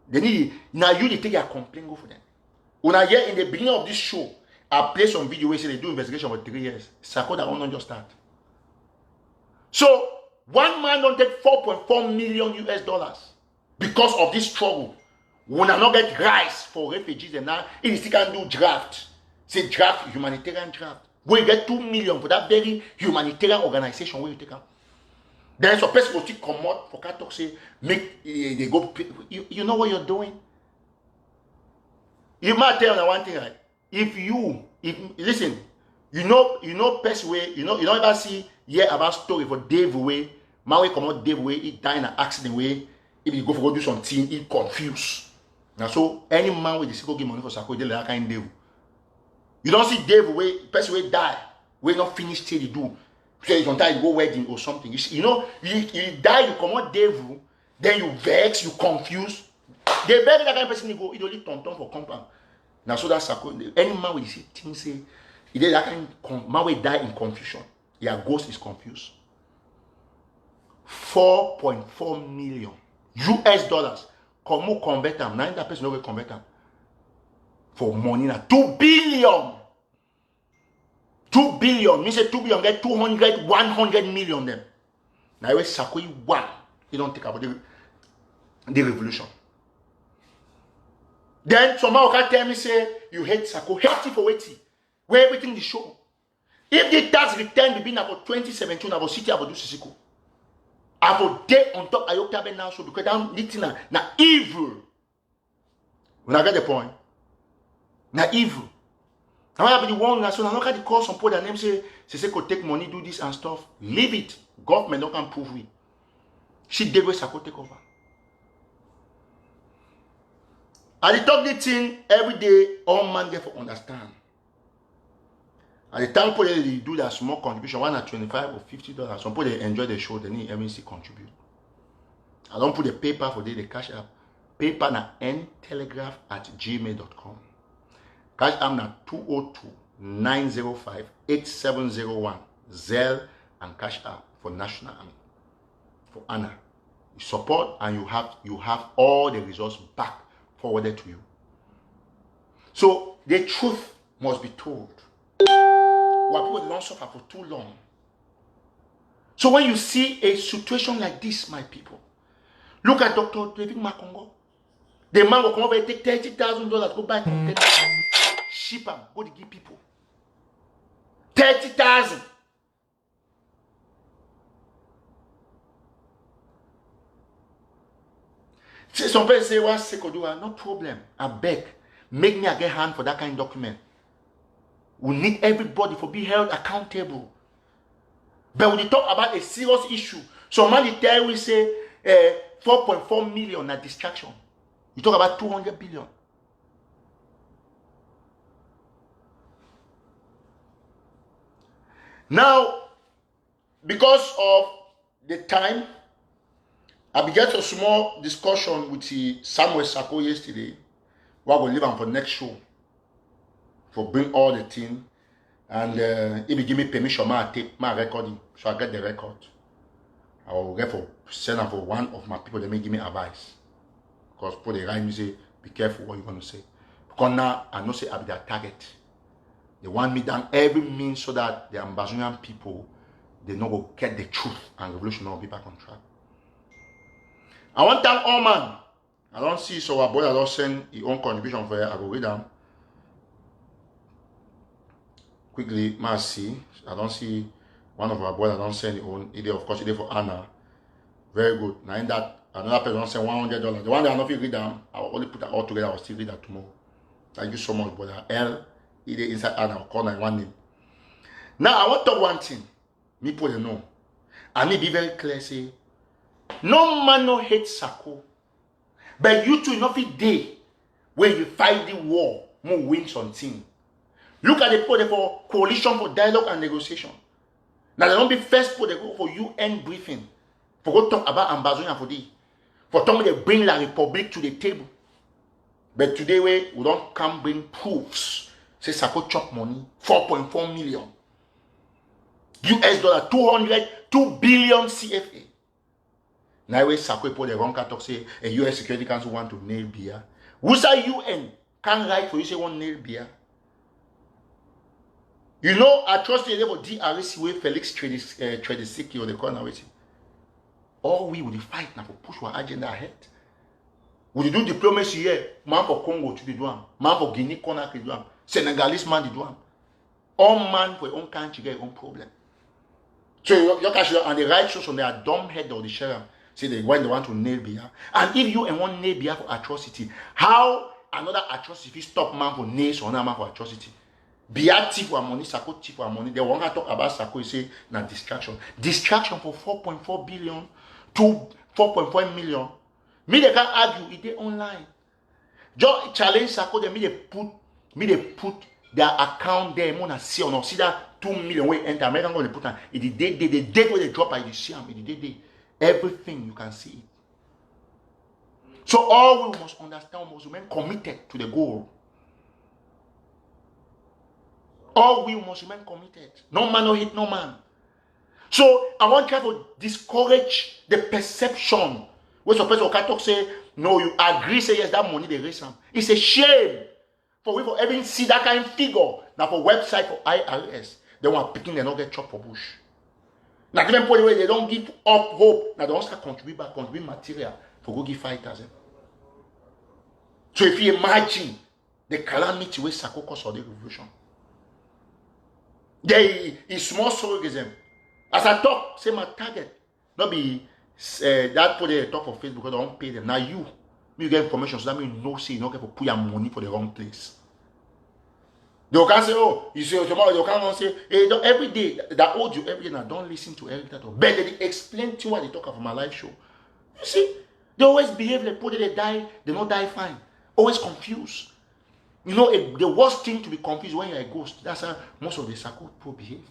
They need now you they take your complaint go for them. When I hear in the beginning of this show, I play some video where say they do investigation for 3 years. Sako that one not just start. So one man don't take 4.4 million US dollars because of this struggle. When I not get rice for refugees and now it still can do draft. Say draft, humanitarian draft. We get 2 million for that very humanitarian organization where you take out. Then some person will still come out for cat talk say make they go. You know what you're doing. You might tell me one thing, right? If listen, you know person way you don't ever see about story for Dave way. Man we come out Dave way he die in an accident way. If you go do something, he confused. Now so any man with the Sako give money for Sako, they like that kind of Dave. You don't see Dave way person way die, we not finish till you do. So sometimes you go wedding or something. You die, you come out devil, then you vex, you confuse. They beg that kind of person you go, he only turn for compound. Now so that's any man will see things say, he did that kind of man will die in confusion. Your ghost is confused. 4.4 million US dollars. Come convert them. Now that person no will convert them. For money now. 2 billion. 2 billion. Me say 2 billion get 200, 100 million them. Now we Sako one. You don't think about the revolution. Then someone can tell me say you hate Sako. Hate it for waiting. Where everything is show. If the tax return will be about 2017, about city about do Sisiko. About day on top Ayoktabe now so because I'm little na evil. When I get the point. Na evil. Now I be the one so now look at the call some people that name say could take money, do this and stuff. Leave it. Government don't can prove it. She did where Sako take over. I talk the thing every day, all man get for understand. At the time people they do that small contribution, one at $25 or $50. Some people they enjoy the show, they need MNC contribute. I don't put the paper for the cash app. Paper na ntelegraph@gmail.com. Cash app na 202-905-8701. Zelle and cash app for National Army. For Anna. You support and you have all the results back forwarded to you. So the truth must be told. Why people don't suffer for too long. So when you see a situation like this, my people, look at Dr. David Makongo. The man will come over and take $30,000, go buy container, ship them, go to give people. 30,000. Some people say, what's Sako do? No problem. I beg. Make me a get hand for that kind of document. We need everybody to be held accountable. But when you talk about a serious issue, some man tell we say, 4.4 million na distraction. You talk about 200 billion. Now, because of the time, I began a small discussion with Samuel Sako yesterday. We're going to leave him for next show. For bring all the thing. And he will give me permission, my tape, my recording. So I get the record. I will get for send them for one of my people. They may give me advice. Because for the right, me say, be careful what you're going to say. Because now I know say I be their target. They want me down every means so that the Ambazonian people, they know go get the truth and revolution will be back on track. I want to thank all man. I don't see so our boy I don't send his own contribution for it. I go read them. Quickly, I see. I don't see one of our boys I don't send his own. He did, of course, he did for Anna. Very good. Now in that another person don't send $100. The one that I don't read them, I will only put that all together. I will still read that tomorrow. Thank you so much, brother. L. He did inside Anna. I will call that one name. Now I want to talk one thing. Me put the know. And me be very clear. Say, no man no hate Sako. But you two not fit day when you fight the war, more win something. Look at the people for coalition for dialogue and negotiation. Now they don't be first people they go for UN briefing. For go talk about Ambazonia for this. For time they bring La Republic to the table. But today we don't come bring proofs. Say Sako chop money, 4.4 million. US dollar, 2 billion CFA. Now we Sako put the wrong talk say a US Security Council want to nail beer. Who's a UN can't write for you say one nail beer. You know, I trust the level DRC where Felix Tredisiki or the corner. All we would fight now for push our agenda ahead. We do diplomacy here. Man for Congo to the do man for Guinea Conakry do Senegalese man the do all man for your own country get your own problem. So you can on the right shows on their dumb head or the sheriff say they want to nail Bia. And if you and one nail Bia for atrocity, how another atrocity if you stop man for nails or another man for atrocity? Bia thief for money, Sako thief for money. They want to talk about Sako, you say na distraction. Distraction for 4.4 billion to 4.4 million. Me they can argue it they online. Just challenge Sako, they they put their account there. Mona see or not see that 2 million way enter. American going to put on it. The date where they drop by the sham. It the everything you can see it. So all we must understand, we must remain committed to the goal. All we must remain committed. No man no hit no man. So I want you to discourage the perception. When some person can talk say, no, you agree, say yes, that money they raise them. It's a shame for we for even see that kind of figure. Now for website for IRS, they want picking they not get chop for bush. Now even for the way they don't give up hope. Now they don't start contribute material for go give fighters. So if you imagine the calamity where Sako caused for the revolution. There is small surrogatism. As I talk, say my target. Not be that put they talk for Facebook because they don't pay them. Now you get information, so that means you know say you don't get to put your money for the wrong place. They can't say, oh, you say tomorrow, you can't say, hey, every day that hold you every day now, don't listen to every time. But they explain to you what they talk about my live show. You see, they always behave like people they die, they don't die fine. Always confused. You know, the worst thing to be confused when you're a ghost. That's how most of the Sako people behave.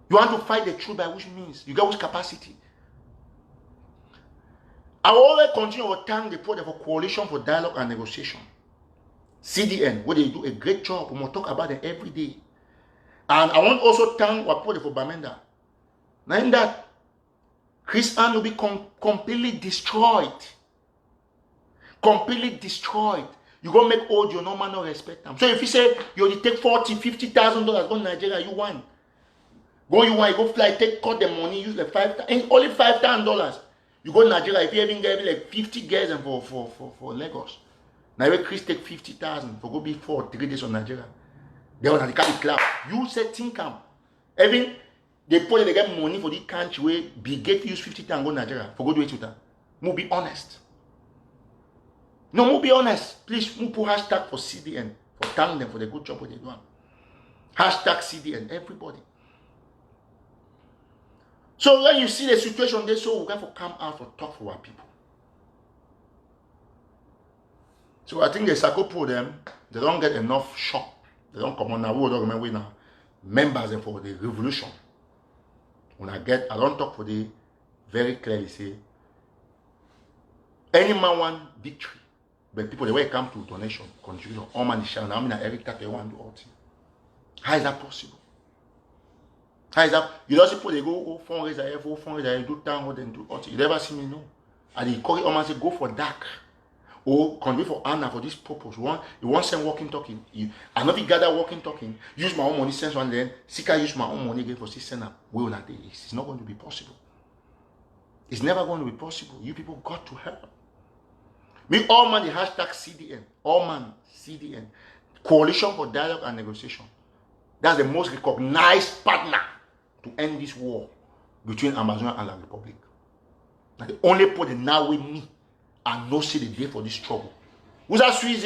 You want to fight the truth by which means? You get which capacity? I will always continue to thank the project for Coalition for Dialogue and Negotiation. CDN, where they do a great job. We will talk about it every day. And I want also thank what project for Bamenda. Now in that, Chris Ann will be completely destroyed. Completely destroyed. You go make old, your normal no respect them. So if you say you only take $40,000-$50,000 go to Nigeria, you want. You go fly, cut the money, use the only $5,000. You go to Nigeria, if you even get like 50 girls and for Lagos. Now if Chris take 50,000 for go be 3 days on Nigeria. They want to carry clap. You say think even they put they get money for the country where big get use 50,000 go to Nigeria for go do it with them. Move be honest. No, move be honest. Please move put hashtag for CDN for thank them for the good job what they do. Hashtag CDN, everybody. So when you see the situation there, so we have to come out to talk for our people. So I think the Sako pour them, they don't get enough shock. They don't come on now. We don't remember now. Members for the revolution. When I don't talk for the very clearly say any man want victory. But people they will come to donation, contribution, all man is sharing. I mean Eric that they want to do all things. How is that possible? How is that? You don't see people they go fundraiser, do town hall, then do all things. You never see me no. And they call it all man say go for dark. Or contribute for Anna for this purpose. You want send walking talking. I not be gather walking talking. Use my own money, send one then. Sika use my own money again for send up. Will not day. It's not going to be possible. It's never going to be possible. You people got to help. We all man the hashtag CDN. All man CDN. Coalition for Dialogue and Negotiation. That's the most recognized partner to end this war between Ambazonia and the Republic. Now the only people now with me. And no see the day for this trouble. Who's that Suisse?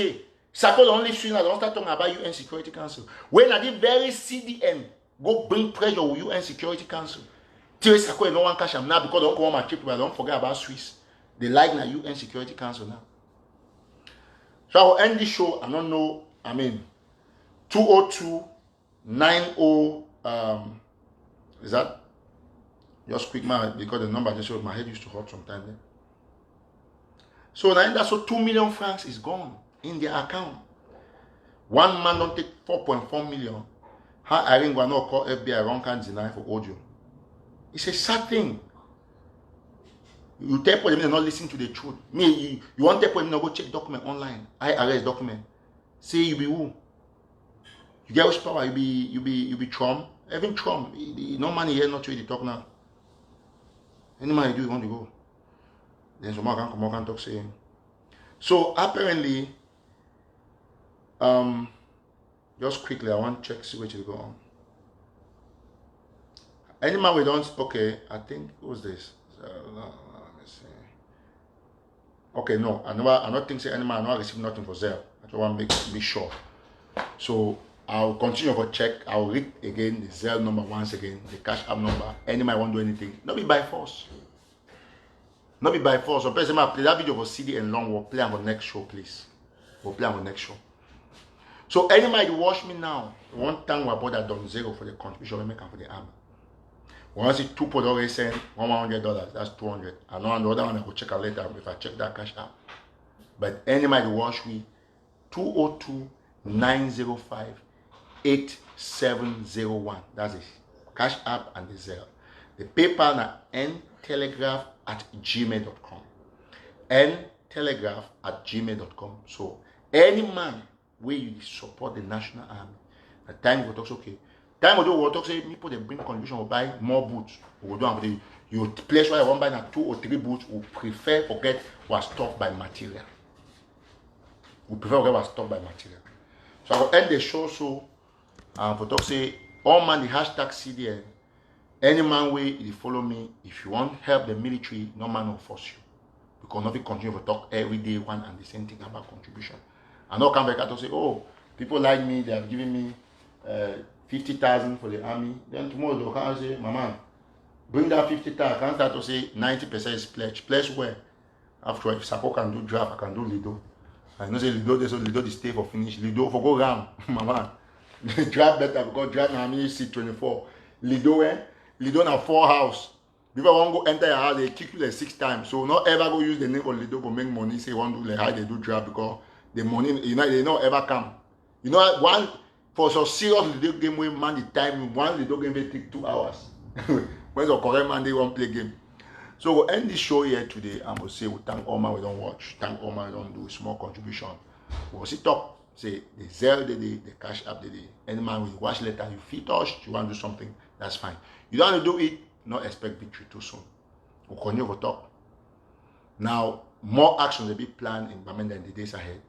Sako only Suisse. Don't start talking about UN Security Council. When at the very CDN go bring pressure with UN Security Council. Tell Sako no one cash them now because don't come on my trip. But don't forget about Swiss. They like the UN Security Council now. So I will end this show. I don't know. I mean, 202-90. Is that just quick man because the number just showed my head used to hurt sometimes. So now that's so 2 million francs is gone in their account. One man don't take 4.4 million. How I ain't gonna call FBI wrong can deny for audio. It's a sad thing. You tell people they not listen to the truth. Me, you want to tell people go check document online. IRS document. Say you be who? You get which power? You be Trump. Even Trump, no money here, not really talk now. Any man you do, you want to go. Then someone can come out and talk saying. So apparently, just quickly, I want to check see which is going on. Any man we don't okay, I think who's this? Let me see. Okay, no, I don't think say any man I not receive nothing for Zelle. I just want to be sure. So I'll continue for check. I'll read again the Zelle number once again, the cash app number. Any man want to do anything, not be by force. Not be by force. So person play that video for CD and long. We'll play on the next show, please. We'll play on the next show. So anybody watch me now, one time we bought that done zero for the contribution we make for the army. Once it's $2 send $100, that's 200. I know on the other one I will check out later if I check that cash app. But anybody watch me 202-905-8701. That's it. Cash app and the Zelle. The PayPal na ntelegraph@gmail.com. ntelegraph@gmail.com. So any man where you support the National Army, the time we talk okay. Time we do talk say people they bring contribution will buy more boots. We do have you place where I want buy na 2 or 3 boots. We prefer forget was stopped by material. We prefer forget was stopped by material. So I will end the show so for talk say all man the hashtag CDN. Any man way you follow me, if you want help the military, no man will force you. Because nothing continue to talk every day one and the same thing about contribution. I not come back to say, oh, people like me, they have given me 50,000 for the army. Then tomorrow they'll come and say, Mama, bring that 50,000. I can't start to say 90% is pledge. Pledge where? After if Sako can do draft, I can do Lido. I know say Lido, so Lido the stay for finish. Lido for go round. Mama, draft better because draft na me see 24. Lido Lido na 4 house. If I want to go enter your house, they kick you like 6 times. So not ever go use the name of Lido for make money. Say want to do like how they do draft because the money, they don't ever come. You know one for so serious Lido game where man the time one Lido game will take 2 hours. When the correct man they won't play game. So we'll end this show here today and we'll say we thank all man we don't watch, thank all man we don't do small contribution. We'll sit up, say the Zelle the cash app the any man will watch later, you feel touched, you want to do something, that's fine. You don't want to do it, not expect victory too soon. We'll continue to talk. Now, more actions will be planned in Bamenda in the days ahead.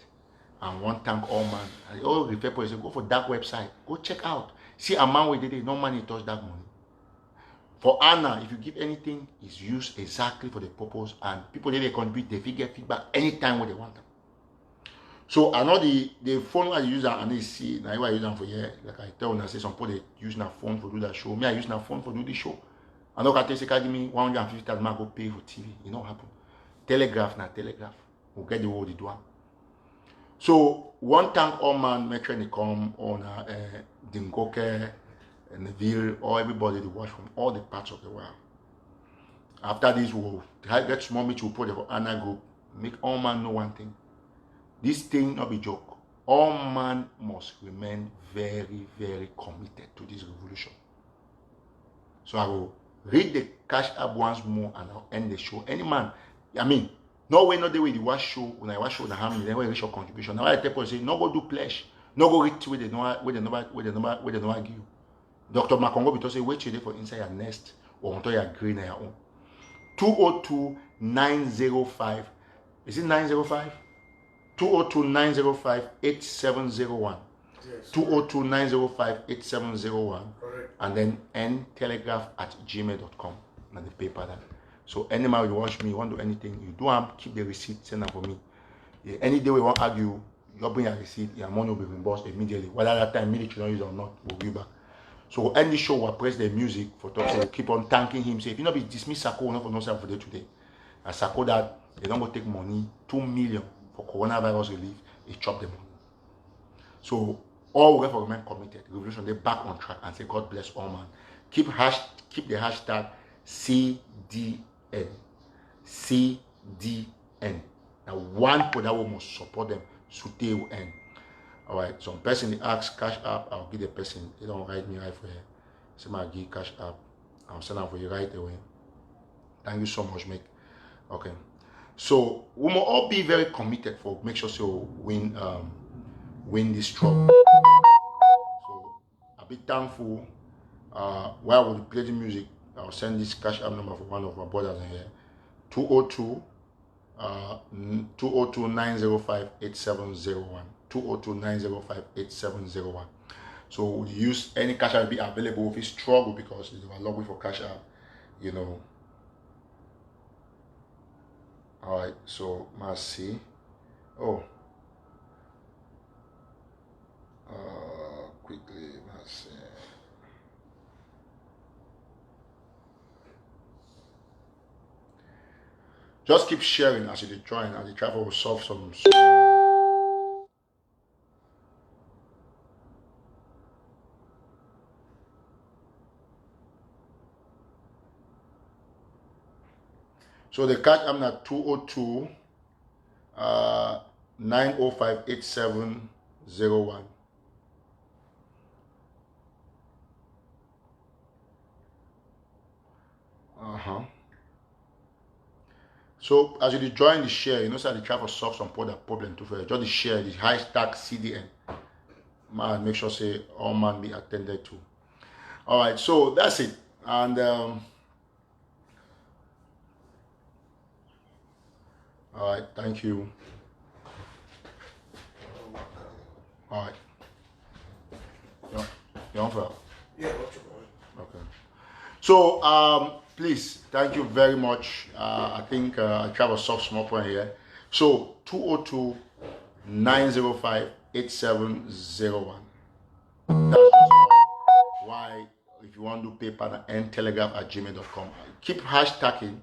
And one thank all man. And all refer people say, go for that website. Go check out. See a man with it, no money touch that money. For Anna, if you give anything, it's used exactly for the purpose. And people they contribute, they get feedback anytime when they want them. So I know the phone I use and I see now I use them for here. Like I tell when I say some people they use their phone for do that show. Me I use my phone for do the show. I know Kate say give me 150,000 I go pay for TV. It don't happen. Telegraph na telegraph. We'll get the word it do. So one tank all man make sure they come on Dingoke and Neville or everybody to watch from all the parts of the world. After this, we'll get small meet to put the Anna group. Make all man know one thing. This thing not be joke. All man must remain very, very committed to this revolution. So I will read the cash app once more and I'll end the show. Any man, I mean, no way, no day with the watch show. When I watch show, the harmony, then we reach your contribution. Now I tell people say, no go do pledge, no go reach with the no give you. Dr. Makongo because say wait today for inside your nest or until you agree on your own. 202-905. Is it 905? 202-905-8701. Yes. 202-905-8701. Correct. And then ntelegraph@gmail.com. And the paper that. So any man you watch me, you want to do anything, you don't have keep the receipt, send them for me. Yeah, any day we want to argue, you bring a receipt, your money will be reimbursed immediately. Whether that time military don't use or not, we'll be back. So end the show, we'll press the music for talk. So we'll keep on thanking him. Say if you not be dismiss Sako, not for no for day today. And Sako that they don't go take money, 2 million for coronavirus relief, he chop the money. So all we have to remain committed. Revolution, they back on track and say God bless all man. Keep the hashtag CDN. CDN. Now one for that we must support them. Sute will end. Alright, some person they ask cash app, I'll give the person. They don't write me right for here. Say my give cash app. I'll send them for you right away. Thank you so much, mate. Okay. So we must all be very committed for make sure so win this struggle. So I'll be thankful. While we play the music, I'll send this cash app number for one of my brothers in here. 202-905-8701. 202-905-8701. So we use any cash app be available if it's struggle because they were lobby for cash app, you know. Alright, so let's see. Oh. Quickly, let's see. Just keep sharing as you join, as you try to solve some. So the cash I'm at 202-905-8701. So as you join the share, you know, so they try to solve some problem too. Just the share, the hashtag CDN. Man, make sure say all man be attended to. All right, so that's it. And all right, thank you. All right. You on for? Yeah. Okay. So please, thank you very much. I think I try to solve small point here. So 202-905-8701. That's just all. Why, if you want to do paper, ntelegraph@gmail.com. Keep hashtagging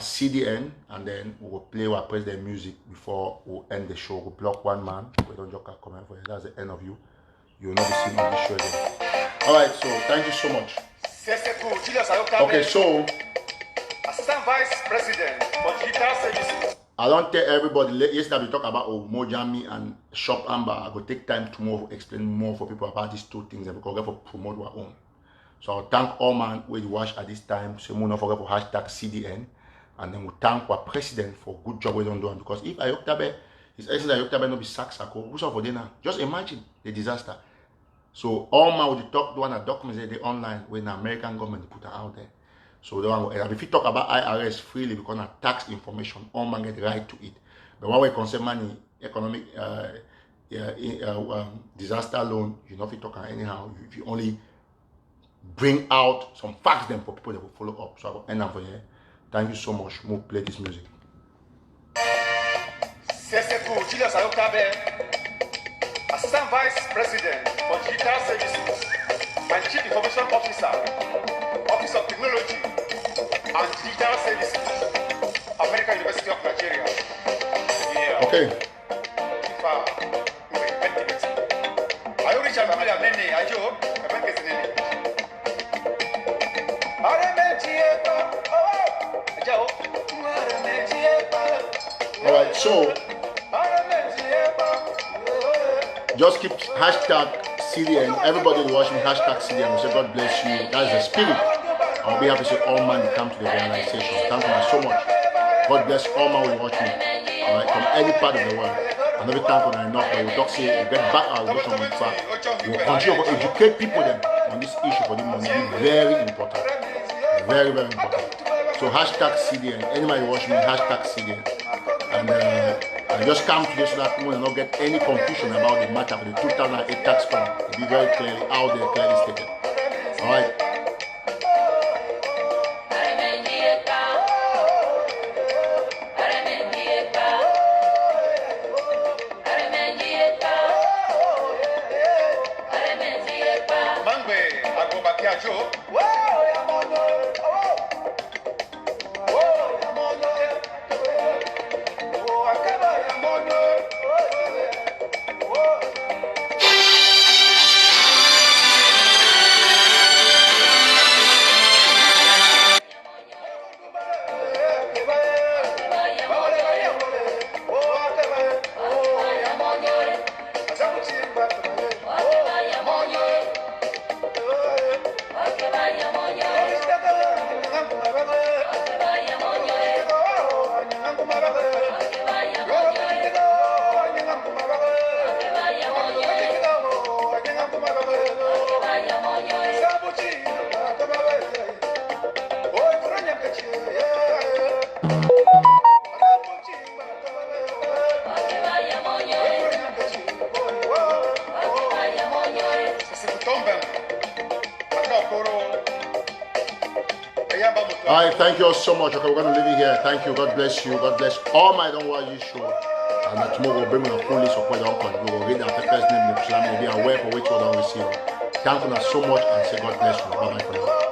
CDN, and then we'll play our president music before we end the show. We'll block one man. We don't joke comment for you. That's the end of you. You will not be seen on the show again. All right, so thank you so much. Okay, so Assistant Vice President for Digital Services. I don't tell everybody. Yesterday we talk about Mojami and Shop Amber. I will take time tomorrow to explain more for people about these two things and because we have to promote our own. So I'll thank all man who watch at this time. So we'll not forget for hashtag CDN. And then we thank our president for good job we don't do. Because if Ayoktabe, his excellence Ayoktabe not be Sako, who's up for dinner? Just imagine the disaster. So all man with the top one are documents they online when the American government put it out there. So the one if you talk about IRS freely because of tax information, all man get the right to it. But when we concern money, economic disaster loan, you know if you talk anyhow, if you only bring out some facts then for people that will follow up. So I will end up for here. Thank you so much. We'll play this music. Assistant Vice President for Digital Services and Chief Information Officer Office of Technology and Digital Services, American University of Nigeria. Yeah. Okay. Are you Richard Amila Nene? Ajo, All right, so just keep hashtag CDN. Everybody watching hashtag CDN. We say God bless you. That's the spirit. I'll be happy to say all man come to the realization. Thank you so much. God bless all man will watch me. All right, from any part of the world. I never thank you enough, but we talk say we get back our education on track. We will continue to educate people then on this issue for the money. Very important. Very, very important. So hashtag CDN. Anybody watching me, hashtag CDN. And I just come to this so that we will not get any confusion about the matter of the 2008 tax form. It'll be very clearly out there, clearly stated. All right. All right, thank you all so much. Okay, we're going to leave it here. Thank you. God bless you. God bless all my don't watch this show. And tomorrow we'll bring a full list of what don't come. We will read our first name in the Islam. We'll be aware for which we don't receive. Thank you so much and say God bless you. Bye bye for now.